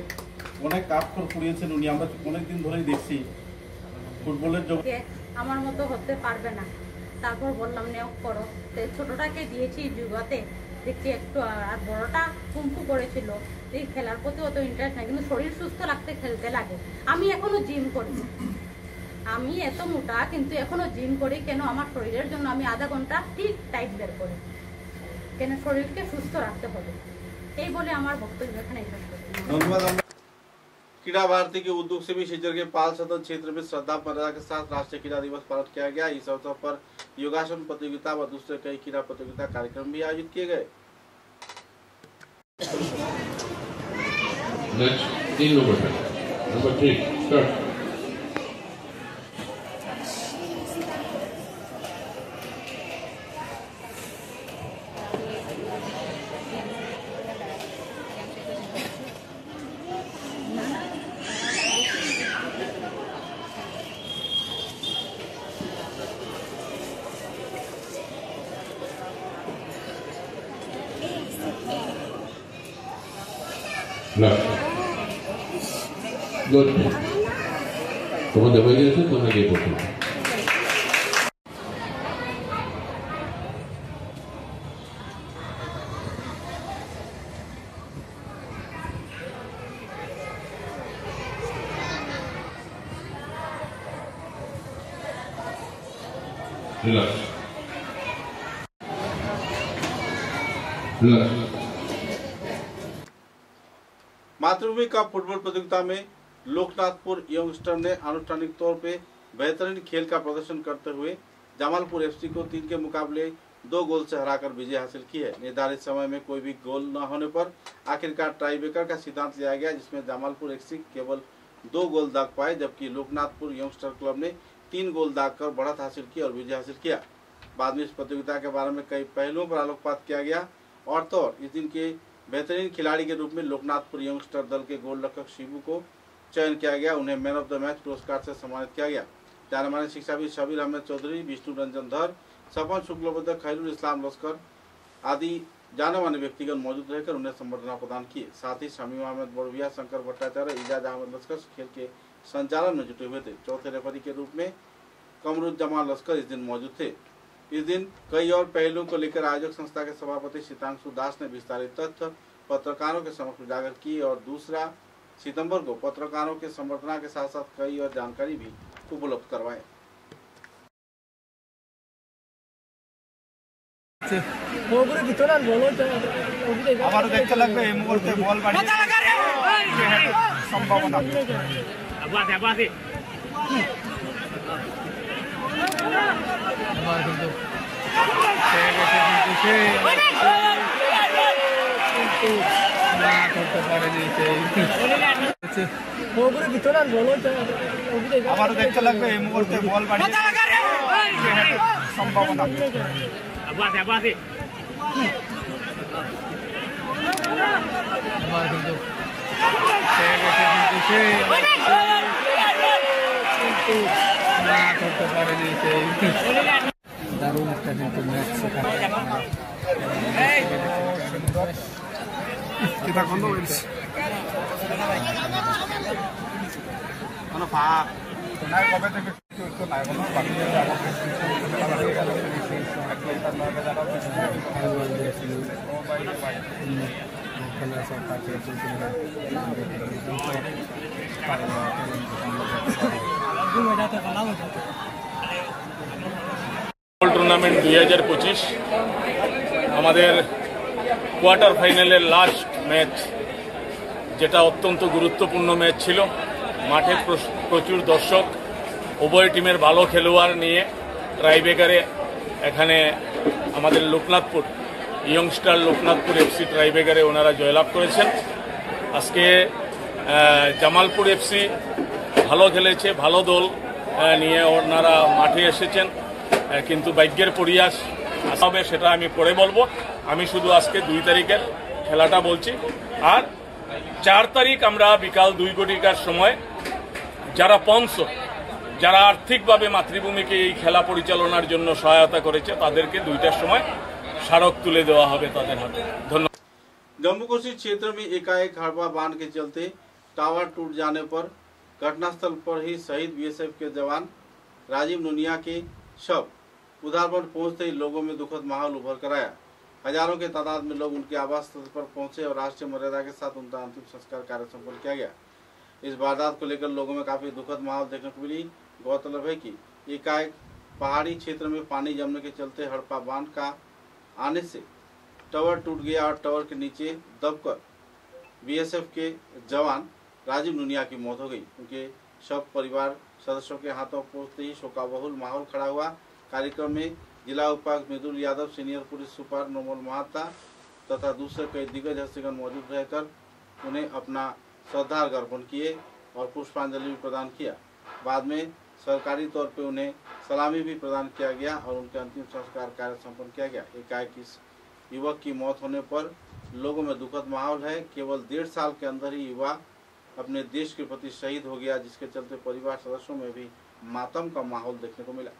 অনেক কাজকর করিয়েছেন উনি। আমরা অনেকদিন ধরেই দেখছি ফুটবলের জগতে আমার মতো হতে পারবে না, তারপর বললাম নিয়োগ করো। ছোটটাকে দিয়েছি যুগাতে, দেখছি একটু, আর বড়টা কুম্ফু করেছিল। এই খেলার প্রতি অত ইন্টারেস্ট নাই, কিন্তু শরীর সুস্থ রাখতে খেলতে লাগে। আমি এখনো জিম করি, আমি এত মোটা কিন্তু এখনো জিম করি। কেন? আমার শরীরের জন্য আমি আধা ঘন্টা ঠিক টাইট বের করি, কেন শরীরকে সুস্থ রাখতে হবে। এই বলে আমার বক্তব্য এখানে শেষ করছি। धन्यवाद। क्रीड़ा भारती के उद्योग से भी शिवचर के पाल सदन क्षेत्र में श्रद्धा मर्यादा के साथ राष्ट्रीय क्रीड़ा दिवस पालन किया गया। इस अवसर पर योगासन प्रतियोगिता व दूसरे कई क्रीड़ा प्रतियोगिता कार्यक्रम भी आयोजित किए गए। Number 3, start. Left. Good. তোমাদের হয়ে গেছে, তোমরা গিয়ে পড়ছো। Relax. Relax. मातृभूमि कप फुटबॉल प्रतियोगिता में लोकनाथपुर यंगस्टर ने आनुष्ठानिक तौर पे बेहतरीन खेल का प्रदर्शन करते हुए जमालपुर एफसी को 3 के मुकाबले 2 गोल से हराकर विजय हासिल की है। निर्धारित समय में कोई भी गोल न होने पर आखिरकार टाईब्रेकर का सिद्धांत लिया गया, जिसमें जमालपुर एफसी केवल 2 गोल दाग पाए, जबकि लोकनाथपुर यंगस्टर क्लब ने 3 गोल दाग कर बढ़त हासिल की और विजय हासिल किया। बाद में इस प्रतियोगिता के बारे में कई पहलुओं पर आलोकपात किया गया और तो इस दिन के बेहतरीन खिलाड़ी के रूप में लोकनाथपुर यंगस्टर दल के गोलरक्षक शिबू को चयन किया गया। उन्हें मैन ऑफ द मैच पुरस्कार से सम्मानित किया गया। जाने माने शिक्षाविद शबीर अहमद चौधरी, विष्णु रंजन धर, सपन शुक्लबद्ध, खैरुल इस्लाम लश्कर आदि जाने माने व्यक्तिगण मौजूद रहकर उन्हें संबर्धना प्रदान किए। साथ ही शमीम अहमद बोरविया, शंकर भट्टाचार्य, इजाज अहमद लश्कर खेल के संचालन में जुटे हुए थे। चौथे रेफरी के रूप में कमरुज्जमान लश्कर इस दिन मौजूद थे। इस दिन कई और पहलुओं को लेकर आयोजक संस्था के सभापति सीतांशु दास ने विस्तारित तथ्य पत्रकारों के समक्ष उजागर की और 2 सितंबर को पत्रकारों के संबर्धना के साथ साथ कई और जानकारी भी उपलब्ध करवाए। আবারও দেখতে লাগবে এই মুহূর্তে বল বাড়িয়ে সম্ভাবনা আবারও দেখতে লাগবে এই মুহূর্তে বল বাড়িয়ে সম্ভাবনা দারুণ একটা কিন্তু match kita kondo wins ano pa নাই কবে থেকে একটু নাই বলো বাকি যে আবার খেলা হয়ে গেল সেই সময় একটা নয়টা যারা খেলোয়াড় দিয়েছিল ও ভাই খেলা সব কাছে চলছিল টুর্নামেন্ট 2025 আমাদের কোয়ার্টার ফাইনালের লাস্ট ম্যাচ, যেটা অত্যন্ত গুরুত্বপূর্ণ ম্যাচ ছিল। মাঠে প্রচুর দর্শক, উভয় টিমের ভালো খেলোয়াড় নিয়ে ট্রাইবেকারে এখানে আমাদের লোকনাথপুর ইয়ংস্টার লোকনাথপুর এফসি ট্রাইবেকারে ওনারা জয়লাভ করেছেন। আজকে জামালপুর এফসি ভালো খেলেছে, ভালো দল নিয়ে ওনারা মাঠে এসেছেন, কিন্তু ভাগ্যের পরিহাস হবে সেটা আমি পরে বলবো। আমি শুধু আজকে 2 তারিখের খেলাটা বলছি। আর 4 তারিখ আমরা বিকাল 2 ঘটিকার সময় যারা স্পন্সর যারা আর্থিকভাবে মাতৃভূমিকে এই খেলা পরিচালনার জন্য সহায়তা করেছে তাদেরকে 2টার সময় স্মারক তুলে देवा হবে তাদের হাতে। धन्यवाद। गंबूकोसी क्षेत्र में एकाएक हड़पा बांध के चलते टावर टूट जाने पर घटनास्थल पर ही शहीद बीएसएफ के जवान राजीव नुनिया के शव उधारबंद पहुंचते ही लोगों में दुखद माहौल उभर कर आया। हजारों के तादाद में लोग उनके आवास स्थल पर पहुंचे और राष्ट्रीय मर्यादा के साथ उनका अंतिम संस्कार कार्य संपन्न किया गया। इस वारदात को लेकर लोगों में काफी दुखद माहौल देखने को मिली। गौरतलब है कि एकाएक पहाड़ी क्षेत्र में पानी जमने के चलते हड़पा बांध का आने से टावर टूट गया और टावर के नीचे दबकर बीएसएफ के जवान राजीव नुनिया की मौत हो गई। उनके शव परिवार सदस्यों के हाथों पहुंचते ही शोकाबहुल माहौल खड़ा हुआ। कार्यक्रम में जिला उपायुक्त Mridul Yadav, senior police super Nomal Mahata तथा दूसरे कई दिग्गज हस्तीगण मौजूद रहकर उन्हें अपना श्रद्धार्घ्य अर्पण किए और पुष्पांजलि भी प्रदान किया। बाद में सरकारी तौर पर उन्हें सलामी भी प्रदान किया गया और उनके अंतिम संस्कार कार्य संपन्न किया गया। एकाएक इस युवक की मौत होने पर लोगों में दुखद माहौल है। केवल 1.5 साल के अंदर ही युवा अपने देश के प्रति शहीद हो गया, जिसके चलते परिवार सदस्यों में भी मातम का माहौल देखने को मिला।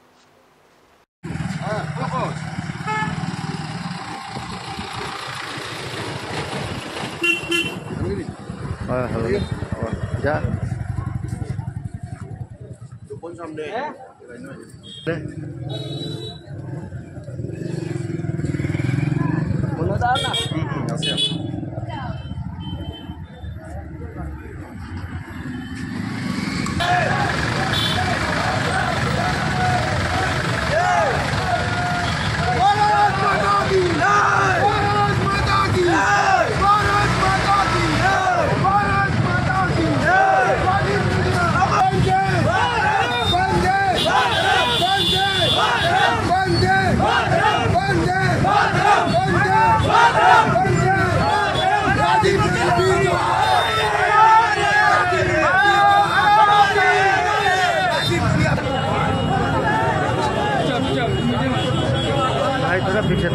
पीछे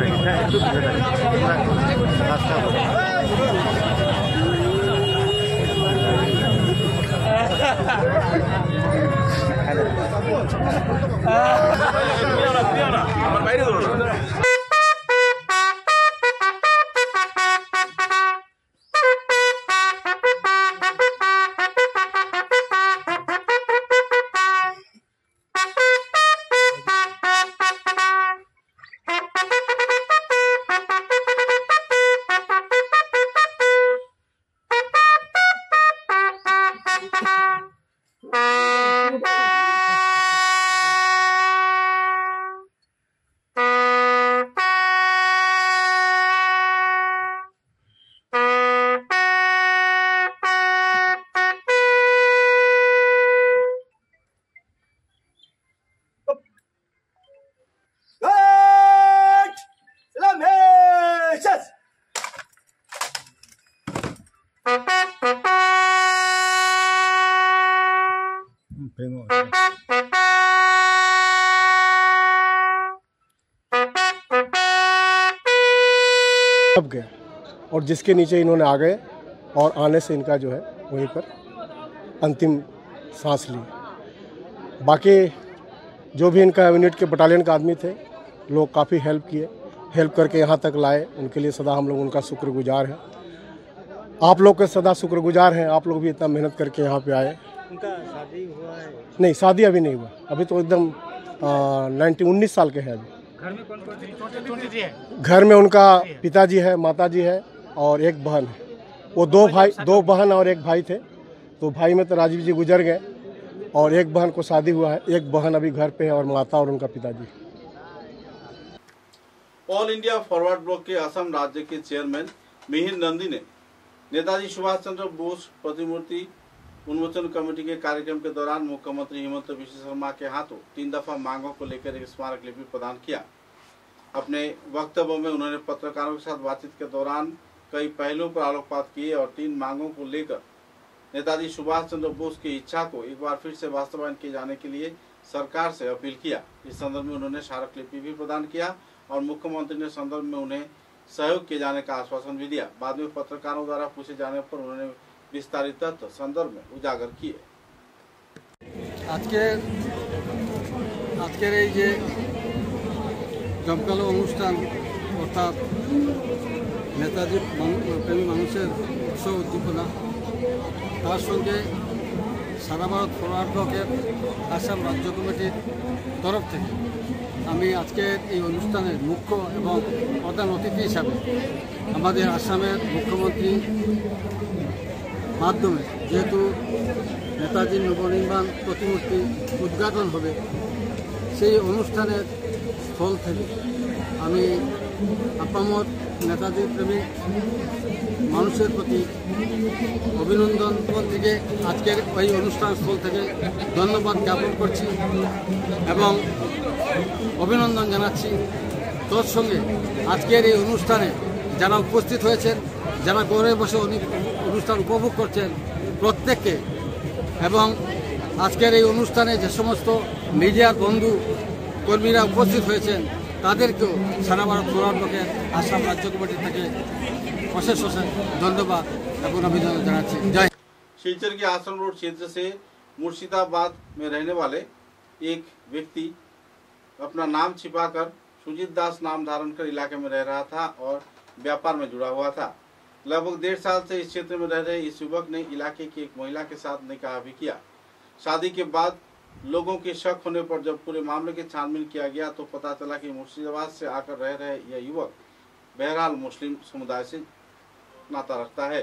दब गए और जिसके नीचे इन्होंने आ गए और आने से इनका जो है वहीं पर अंतिम सांस ली। बाकी जो भी इनका यूनिट के बटालियन का आदमी थे, लोग काफ़ी हेल्प किए, हेल्प करके यहाँ तक लाए। उनके लिए सदा हम लोग उनका शुक्रगुजार हैं। आप लोग के सदा शुक्रगुजार हैं, आप लोग भी इतना मेहनत करके यहाँ पे आए। उनका शादी हुआ है? नहीं, शादी अभी नहीं हुआ, अभी तो एकदम 19 साल के हैं अभी। घर में कौन-कौन है? घर में उनका पिताजी है, माताजी है और एक बहन है। वो दो बहन और एक भाई थे। तो भाई में तो राजीव जी गुजर गए और एक बहन को शादी हुआ है, एक बहन अभी घर पे है और माता और उनका पिताजी। ऑल इंडिया फॉरवर्ड ब्लॉक के असम राज्य के चेयरमैन मिहिर नंदी ने नेताजी सुभाष चंद्र बोस प्रतिमूर्ति उन्मोचन कमेटी के कार्यक्रम के दौरान मुख्यमंत्री हेमंत बिश्व शर्मा के हाथों 3 दफा मांगों को लेकर एक स्मारक लिपि प्रदान किया। अपने वक्तव्य में उन्होंने पत्रकारों के साथ बातचीत के दौरान कई पहलुओं पर आलोकपात किए और 3 मांगों को लेकर नेताजी सुभाष चंद्र बोस की इच्छा को एक बार फिर से वास्तवायन किए जाने के लिए सरकार से अपील किया। इस संदर्भ में उन्होंने स्मारक लिपि भी प्रदान किया और मुख्यमंत्री ने संदर्भ में उन्हें सहयोग किए जाने का आश्वासन भी दिया। बाद में पत्रकारों द्वारा पूछे जाने पर उन्होंने विस्तारित तथ्य संदर्भ में उजागर किए। आज के আজকের এই যে জমকালো অনুষ্ঠান অর্থাৎ নেতাজি প্রেমী মানুষের উৎসব উদ্দীপনা, তার সঙ্গে সারা ভারত ফরওয়ার্ড ব্লকের আসাম রাজ্য কমিটির তরফ থেকে আমি আজকের এই অনুষ্ঠানের মুখ্য এবং প্রধান অতিথি হিসাবে আমাদের আসামের মুখ্যমন্ত্রী মাধ্যমে যেহেতু নেতাজির নবনির্মাণ প্রতিমূর্তি উদ্ঘাটন হবে, সেই অনুষ্ঠানের স্থল থেকে আমি আপামর নেতাজির প্রেমিক মানুষের প্রতি অভিনন্দন থেকে আজকের এই অনুষ্ঠান স্থল থেকে ধন্যবাদ জ্ঞাপন করছি এবং অভিনন্দন জানাচ্ছি। তোর সঙ্গে আজকের এই অনুষ্ঠানে যারা উপস্থিত হয়েছেন, যারা ঘরে বসে অনুষ্ঠান উপভোগ করছেন প্রত্যেককে, এবং আজকের এই অনুষ্ঠানে যে সমস্ত মিডিয়ার বন্ধু কর্মীরা উপস্থিত হয়েছেন তাদেরকেও সারা ভারত ফরওয়ার্ড ব্লকের আসাম राज्य कमेटी থেকে অশেষ অশেষ ধন্যবাদ এবং অভিনন্দন জানাচ্ছি। জয়। शिलचर के आश्रम रोड क्षेत्र से मुर्शिदाबाद में रहने वाले एक व्यक्ति अपना नाम छिपाकर सुजीत दास नाम धारण कर इलाके में रह रहा था और व्यापार में जुड़ा हुआ था। लगभग 1.5 साल से इस क्षेत्र में रह रहे इस युवक ने इलाके की एक महिला के साथ निकाह भी किया। शादी के बाद लोगों के शक होने पर जब पूरे मामले की छानबीन किया गया तो पता चला कि मुर्शिदाबाद से आकर रह रहे यह युवक बहरहाल मुस्लिम समुदाय से नाता रखता है।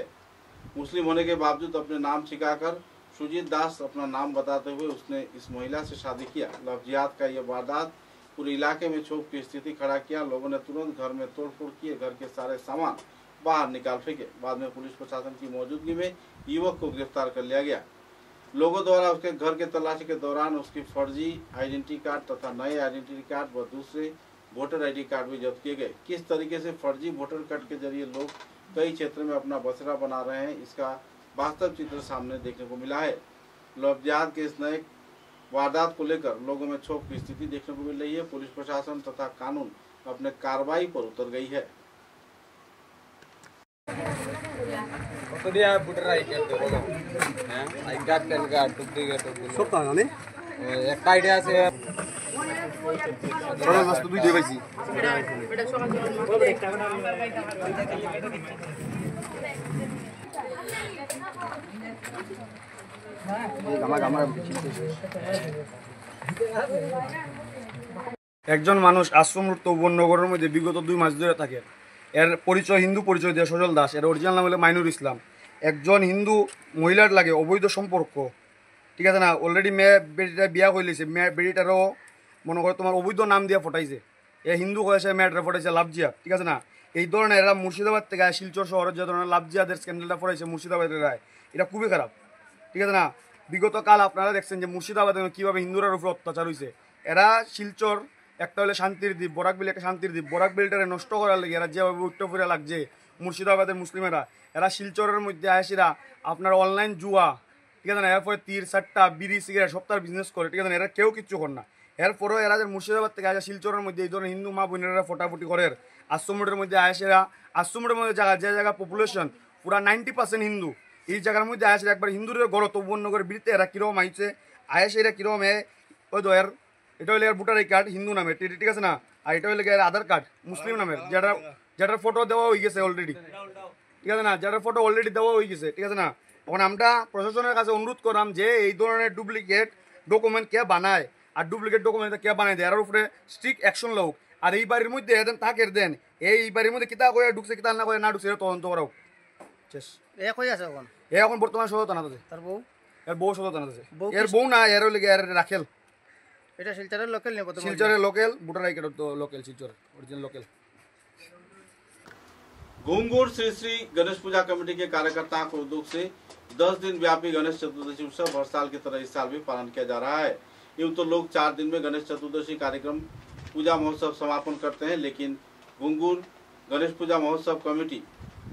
मुस्लिम होने के बावजूद अपने नाम छिपाकर सुजीत दास अपना नाम बताते हुए उसने इस महिला से शादी किया। लफ्जियात का यह वारदात पूरे इलाके में क्षोभ की स्थिति खड़ा किया। लोगों ने तुरंत घर में तोड़फोड़ किए, घर के सारे सामान बाहर निकाल फेंके। बाद में पुलिस प्रशासन की मौजूदगी में युवक को गिरफ्तार कर लिया गया। लोगों द्वारा उसके घर के तलाशी के दौरान उसकी फर्जी आइडेंटिटी कार्ड तथा नए आइडेंटिटी कार्ड व दूसरे वोटर आईडी कार्ड भी जब्त किए गए। किस तरीके से फर्जी वोटर कार्ड के जरिए लोग कई क्षेत्र में अपना बसेरा बना रहे हैं, इसका वास्तव चित्र सामने देखने को मिला है। लफ्जियात के इस नए वारदात को लेकर लोगों में क्षोभ की स्थिति देखने को मिल रही है। पुलिस प्रशासन तथा कानून अपने कार्रवाई पर उतर गई है। একটা আইডিয়া আছে একজন মানুষ আশ্রম রোড তৌবনগরের মধ্যে বিগত 2 মাস ধরে থাকে। এর পরিচয় হিন্দু পরিচয় দিয়ে সজল দাস। এর অরিজিনাল নাম হলো মাইনুর ইসলাম। একজন হিন্দু মহিলার লাগে অবৈধ সম্পর্ক, ঠিক আছে না, অলরেডি মেয়ে বেটিটা বিয়া করে লিছে। মেয়ে বেটিটারও মনে করো তোমার অবৈধ নাম দিয়ে ফটাইছে। এ হিন্দু হয়েছে, মেয়েটা ফটাইছে লাভজিয়া, ঠিক আছে না। এই ধরনের এরা মুর্শিদাবাদ থেকে শিলচর শহরের যে ধরনের লাভজিয়াদের স্ক্যান্ডেলটা ফটাইছে মুর্শিদাবাদের রায়, এটা খুবই খারাপ, ঠিক আছে না। বিগত কাল আপনারা দেখছেন যে মুর্শিদাবাদে কীভাবে হিন্দুরার উপর অত্যাচার হয়েছে। এরা শিলচর একটা হলে শান্তির দ্বীপ, বরাকবিল একটা শান্তির দ্বীপ, বরাকবিলটারে নষ্ট করার লাগে এরা যেভাবে উত্তর ফুরে লাগছে মুর্শিদাবাদের মুসলিমেরা। এরা শিলচরের মধ্যে আসিরা আপনার অনলাইন জুয়া, ঠিক আছে না, এরপরে তীর সাট্টা বিড়ি সিগারেট সব তার বিজনেস করে, ঠিক আছে না। এরা কেউ কিচ্ছু করে না। এরপরেও এরা যে মুর্শিদাবাদ থেকে আসে শিলচরের মধ্যে এই ধরনের হিন্দু মা বোনেরা ফটাফটি করে। আশ্রমের মধ্যে আসেরা, আশ্রমের মধ্যে যে জায়গা পপুলেশন পুরা 90% হিন্দু, এই জায়গার মধ্যে আসে একবার হিন্দুদের গড় তৌবনগরের বিরুদ্ধে এরা কীরকম আইছে আয়েসে, এরা কীরকম ওই তো এটা হলে এর ভোটার আই কার্ড হিন্দু নামের, ঠিক আছে না। আর এটা হলে এর আধার কার্ড মুসলিম নামের, যেটার ফটো দেওয়া হয়ে গেছে অলরেডি, ঠিক আছে না, যেটার ফটো অলরেডি দেওয়া হয়ে গেছে, ঠিক আছে না। এখন আমরা প্রশাসনের কাছে অনুরোধ করলাম যে এই ধরনের ডুপ্লিকেট ডকুমেন্ট কে বানায় আর ডুপ্লিকেট ডকুমেন্ট কে বানায় দেয়, এর উপরে স্ট্রিক্ট অ্যাকশন লোক। আর এই বাড়ির মধ্যে এদেন তাকে দেন, এই বাড়ির মধ্যে কিতা করে ঢুকছে কিতা না করে না ঢুকছে তদন্ত করাও শেষ। এখন বর্তমান সদর থানাতে আছে, তার বউ, এর বউ সদর থানাতে আছে। এর বউ না, এর হলে এর রাখেল। এটা শিলচরের লোকাল নেই, শিলচরের লোকাল, ভোটার আই কার্ড তো local, Silchar original local. Ghungur Shri Shri Ganesh Puja committee के कार्यकर्ताओं के उद्योग से 10 दिन व्यापी गणेश चतुर्दशी उत्सव हर साल की तरह इस साल भी पालन किया जा रहा है। यूं तो लोग 4 दिन में गणेश चतुर्दशी कार्यक्रम पूजा महोत्सव समापन करते हैं, लेकिन घुंगुर गणेश पूजा महोत्सव कमेटी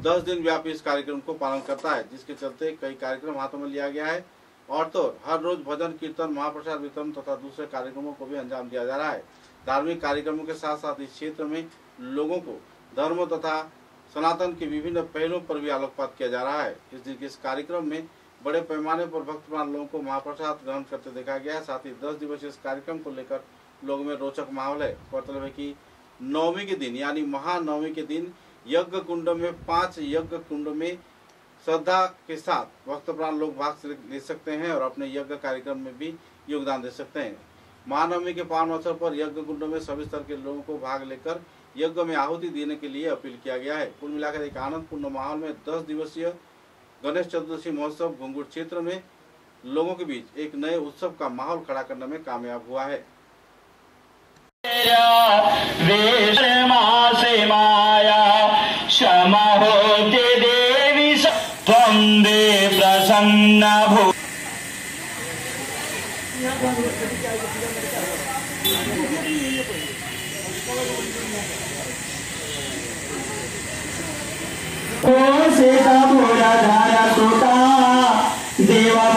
10 दिन व्यापी इस कार्यक्रम को पालन करता है, जिसके चलते कई कार्यक्रम हाथों में लिया गया है। और तो हर रोज भजन कीर्तन महाप्रसाद वितरण तथा दूसरे कार्यक्रमों को भी अंजाम दिया जा रहा है। धार्मिक कार्यक्रमों के साथ साथ इस क्षेत्र में लोगों को धर्म तथा सनातन के विभिन्न पहलुओं पर भी आलोकपात किया जा रहा है। इस दिन के इस कार्यक्रम में बड़े पैमाने पर भक्तमान लोगों को महाप्रसाद ग्रहण करते देखा गया। साथ ही 10 दिवसीय इस कार्यक्रम को लेकर लोगों में रोचक माहौल है। गौरतलब है कि नवमी के दिन यानी महानवमी के दिन यज्ञ कुंड में 5 यज्ञ कुंड में श्रद्धा के साथ भक्तप्राण लोग भाग ले सकते हैं और अपने यज्ञ कार्यक्रम में भी योगदान दे सकते हैं। महानवमी के पावन अवसर पर यज्ञ कुंड में सभी स्तर के लोगों को भाग लेकर यज्ञ में आहुति देने के लिए अपील किया गया है। कुल मिलाकर एक आनंदपूर्ण माहौल में 10 दिवसीय गणेश चतुर्दशी महोत्सव घुंगुर क्षेत्र में लोगों के बीच एक नए उत्सव का माहौल खड़ा करने में कामयाब हुआ है। क्षमा होते देवी त्वं प्रसन्न भू देवा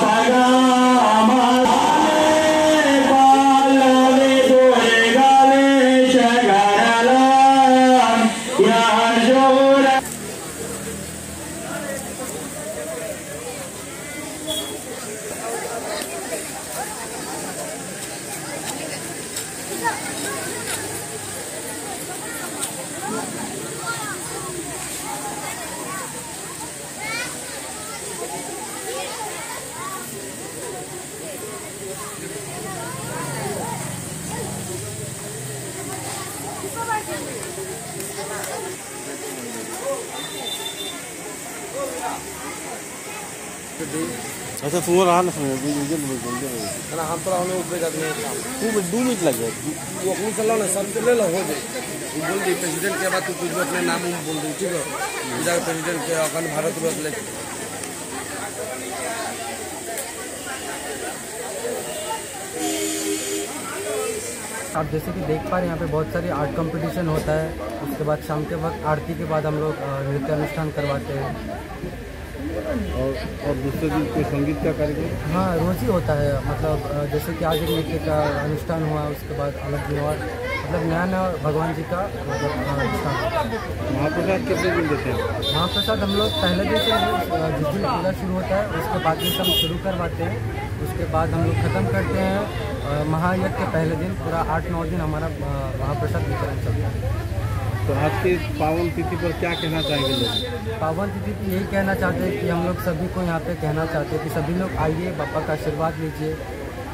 अच्छा तुम्हारा हाल है हम तो हमने ऊपर जाते हैं 2 मिनट लग गए वो अपनी चला ना सब ले लो हो जाए बोल दी प्रेसिडेंट के बाद तू कुछ अपने नाम बोल दी ठीक है इधर प्रेसिडेंट के अखंड भारत वर्ष ले आप जैसे कि देख पा रहे हैं यहाँ पे बहुत सारी आर्ट कंपटीशन होता है। उसके बाद शाम के वक्त आरती के बाद हम लोग नृत्य अनुष्ठान करवाते हैं और दूसरे दिन कोई संगीत का कार्यक्रम हाँ रोज ही होता है। मतलब जैसे कि आज एक नृत्य का अनुष्ठान हुआ उसके बाद अलग दिन और मतलब नया भगवान जी का मतलब अनुष्ठान। महाप्रसाद कितने दिन देते हैं? महाप्रसाद हम लोग पहले दिन से जिस दिन पूजा शुरू होता है उसके बाद दिन से हम शुरू करवाते हैं। उसके बाद हम लोग ख़त्म करते हैं महायज्ञ के पहले दिन। पूरा 8-9 दिन हमारा महाप्रसाद वितरण चलता है। तो आज की पावन तिथि पर क्या कहना चाहेंगे लोग? पावन तिथि पर यही कहना चाहते हैं कि हम लोग सभी को यहाँ पे कहना चाहते हैं कि सभी लोग आइए, बापा का आशीर्वाद लीजिए।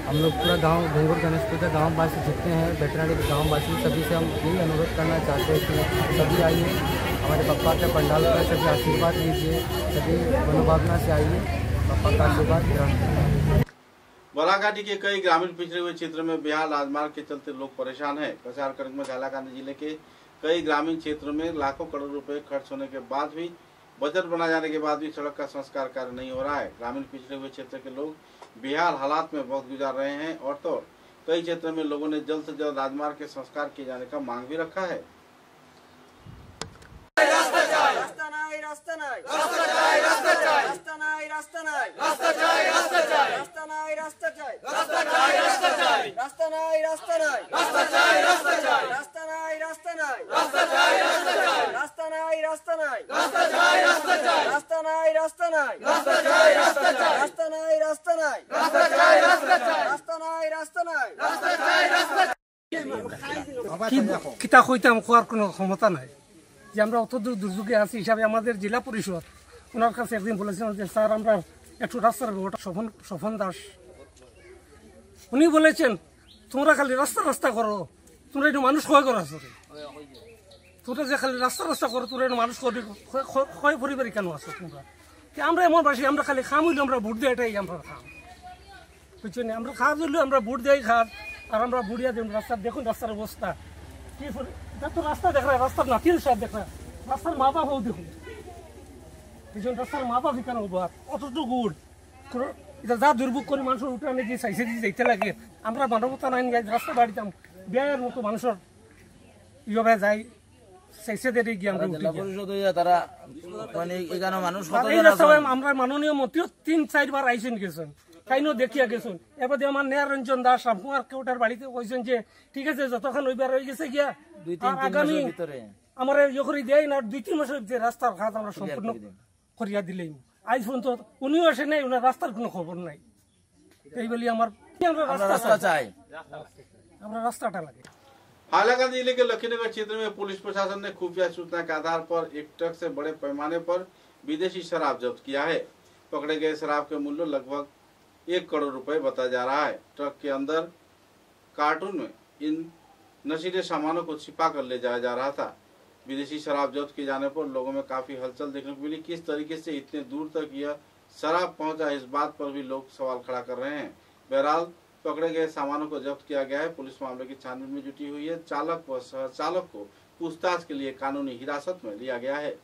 हम लोग पूरा गांव घुंगुर गणेश पूजा गाँव वासी जितने हैं वेटनरी गाँव वासी सभी से हम यही अनुरोध करना चाहते हैं कि सभी आइए, हमारे पापा के पंडाल पर सभी आशीर्वाद लीजिए, सभी मनोभावना से आइए, पापा का आशीर्वाद ग्रहण करें। बराघाटी के कई ग्रामीण पिछड़े हुए क्षेत्र में बेहाल राजमार्ग के चलते लोग परेशान हैं। कसार करक में हालाकानी जिले के कई ग्रामीण क्षेत्रों में लाखों करोड़ रुपए खर्च होने के बाद भी बजट बना जाने के बाद भी सड़क का संस्कार कार्य नहीं हो रहा है। ग्रामीण पिछड़े हुए क्षेत्र के लोग बेहाल हालात में वक्त गुजार रहे हैं और तो कई क्षेत्रों में लोगों ने जल्द से जल्द राजमार्ग के संस्कार किए जाने का मांग भी रखा है। কিতা কইতাম কোয়ার কোনো ক্ষমতা নাই যে আমরা অত দূর দুর্যোগে আছি হিসাবে আমাদের জেলা পরিষদ ওনার কাছে একদিন বলেছিলাম যে স্যার আমরা একটু রাস্তার ব্যবহারটা স্বপন দাস উনি বলেছেন তোমরা খালি রাস্তা করো, তোমরা একটু মানুষ ক্ষয় করো, তোমরা যে খালি রাস্তা করো তোমরা একটু মানুষ ক্ষয় পরিবারই কেন আসো তোমরা? আমরা এমন বাসি আমরা খালি খাম হইলে আমরা ভোট দিয়ে এটাই আমরা খাম বুঝছেন, আমরা খাওয়া দিলেও আমরা ভোট দেয় খাওয়ার আর আমরা বুড়িয়া দিন রাস্তা দেখুন রাস্তার অবস্থা কি তো রাস্তা দেখ রাস্তার নাতির সাহেব দেখ রাস্তার মা বাবাও দেখুন পিছন রাস্তার মা বাবা কেন অতটুকু গুড় এটা যা দুর্ভোগ করে মানুষের উঠে আনে গিয়ে চাইছে দিয়ে যাইতে লাগে আমরা মানবতা নাই রাস্তা বাড়িতাম বিয়ের মতো মানুষের ইভাবে যাই চাইছে দিয়ে গিয়ে আমরা আমরা মাননীয় মন্ত্রী 3-4 বার আইসেন গেছেন তাইনও দেখিয়া গেছেন। এবার আমার নিরঞ্জন দাস রামকুমার কেউটার বাড়িতে কইছেন যে ঠিক আছে যতক্ষণ ওইবার হয়ে গেছে গিয়া আগামী আমার ইয়ে করে দেয় না 2-3 মাসের যে রাস্তার ঘাট আমরা সম্পূর্ণ করিয়া দিলেই আজ পর্যন্ত উনিও আসে নাই, ওনার রাস্তার কোনো খবর নাই। এই বলি আমরা রাস্তা চাই, আমরা রাস্তাটা লাগে। हालांकि जिले के लखीनगर क्षेत्र में पुलिस प्रशासन ने खुफिया सूचना के आधार पर एक ट्रक से बड़े पैमाने पर विदेशी शराब जब्त किया है। पकड़े गए शराब के मूल्य लगभग 1 करोड़ रुपए बताया जा रहा है। ट्रक के अंदर कार्टून में इन नशीले सामानों को छिपा कर ले जाया जा रहा था। विदेशी शराब जब्त किए जाने पर लोगों में काफी हलचल देखने को मिली। किस तरीके से इतने दूर तक यह शराब पहुंचा, इस बात पर भी लोग सवाल खड़ा कर रहे हैं। बहरहाल पकड़े गए सामानों को जब्त किया गया है। पुलिस मामले की छानबीन में जुटी हुई है। चालक व सह चालक को पूछताछ के लिए कानूनी हिरासत में लिया गया है।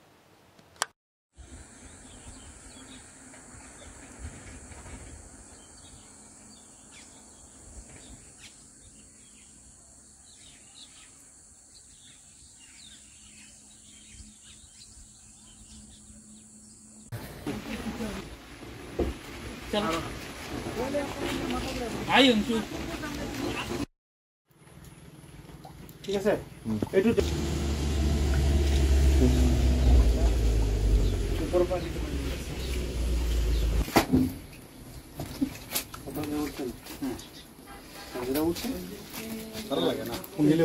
আই অংশু ঠিক আছে এইটো সুপার পানি কথা বলছেন যেটা উঠছে ভালো লাগে না দিলে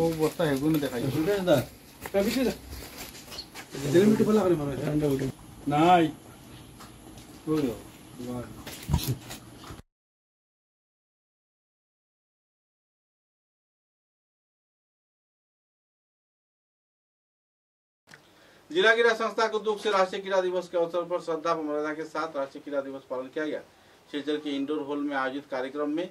ও বস্তা হেগুনে দেখাই দা কবিতে দা মিনিট বলা করে মারা ঠান্ডা উঠে নাই বলো जिला क्रीड़ा संस्था के उद्योग से राष्ट्रीय क्रीड़ा दिवस के अवसर पर श्रद्धा व मर्यादा के साथ राष्ट्रीय क्रीड़ा दिवस पालन किया गया। शिलचर के इंडोर हॉल में आयोजित कार्यक्रम में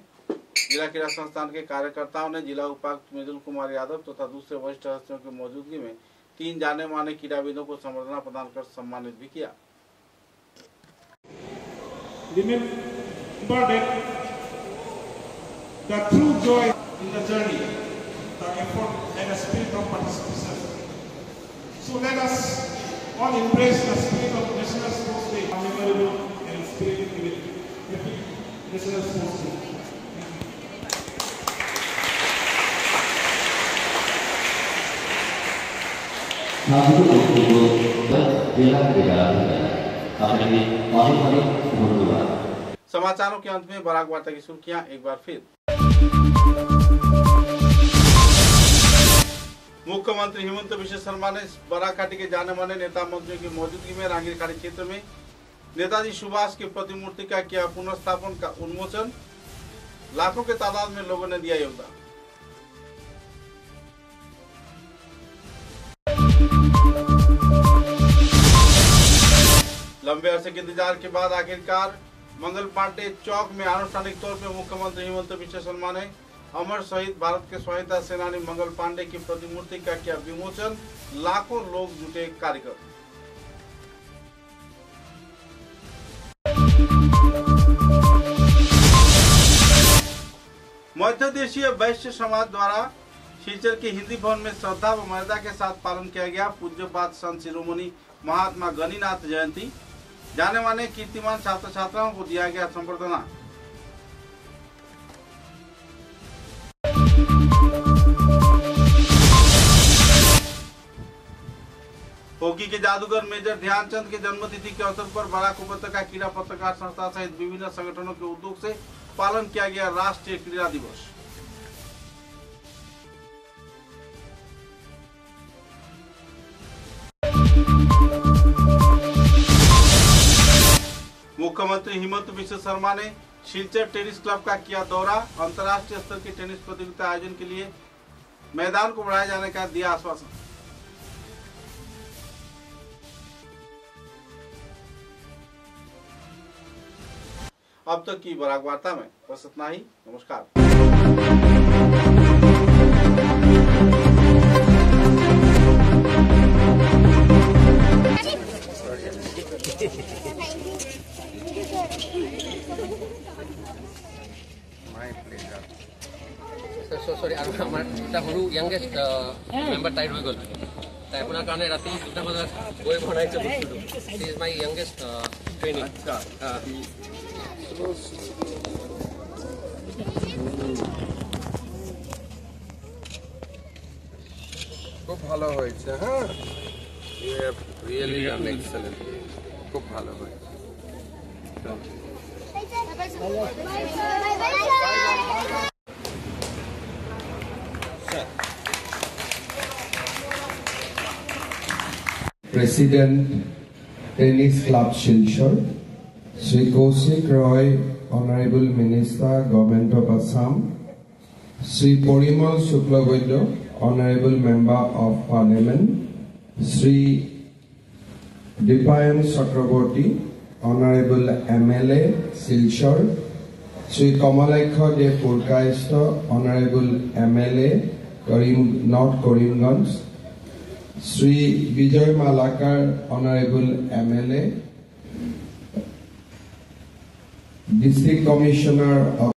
जिला क्रीड़ा संस्थान के कार्यकर्ताओं ने जिला उपायुक्त मृदुल कुमार यादव तथा दूसरे वरिष्ठ हस्तियों की मौजूदगी में 3 जाने माने क्रीड़ाविदों को संबर्धना प्रदान कर सम्मानित भी किया। Remember the true joy in the journey, the effort and the spirit of participation. So let us all embrace the spirit of National Sports Day, memorable and spirit-filled. Happy National Sports Day. समाचारों के अंत में Barack वार्ता की सुर्खियां एक बार फिर। मुख्यमंत्री हेमंत बिश्व शर्मा ने बराक घाटी के जाने माने नेता मंत्रियों की मौजूदगी में रांगीर खाड़ी क्षेत्र में नेताजी सुभाष की प्रतिमूर्ति का किया पुनर्स्थापन का उन्मोचन। लाखों के तादाद में लोगों ने दिया योगदान। लंबे अरसे के इंतजार के बाद आखिरकार मंगल पांडे चौक में आनुष्ठानिक तौर पर मुख्यमंत्री हेमंत बिश्व शर्मा ने अमर शहीद भारत के स्वतंत्रता सेनानी मंगल पांडे की प्रतिमूर्ति का किया विमोचन। लाखों लोग जुटे कार्यक्रम। मध्य देशीय वैश्य समाज द्वारा शिलचर के हिंदी भवन में श्रद्धा व मर्यादा के साथ पालन किया गया पूज्यपाद संत शिरोमणि महात्मा गणिनाथ जयंती। जाने माने कीर्तिमान छात्र छात्राओं को दिया गया संबर्धना। हॉकी के जादूगर मेजर ध्यानचंद के जन्मतिथि के अवसर पर बराक उपत्यका क्रीड़ा पत्रकार संस्था सहित विभिन्न संगठनों के उद्योग से पालन किया गया राष्ट्रीय क्रीड़ा दिवस। मुख्यमंत्री हेमंत बिश्व शर्मा ने शिलचर टेनिस क्लब का किया दौरा। अंतर्राष्ट्रीय स्तर की टेनिस प्रतियोगिता आयोजन के लिए मैदान को बढ़ाए जाने का दिया आश्वासन। अब तक की बराक वार्ता में बस इतना ही। नमस्कार। sorry, আমাৰ এটা সৰু youngest member টাইড হৈ গ'ল। তাই আপোনাৰ কাৰণে ৰাতি 2টা বজাত গৈ বনাইছে বস্তুটো। He is my youngest trainee. ভালো হয়েছে। হ্যাঁ, you have really done excellent, খুব ভালো হয়েছে। President Tennis Club Silchar, Sri Kaushik Roy, Honorable Minister, Government of Assam, Sri Porimal Suklagoido, Honorable Member of Parliament, Sri Dipayan Chakraborty, Honorable MLA Silchar, Sri Kamalaikha De Purkaisto, Honorable MLA North Karimganj, Sri Vijay Malakar, Honorable MLA, District Commissioner of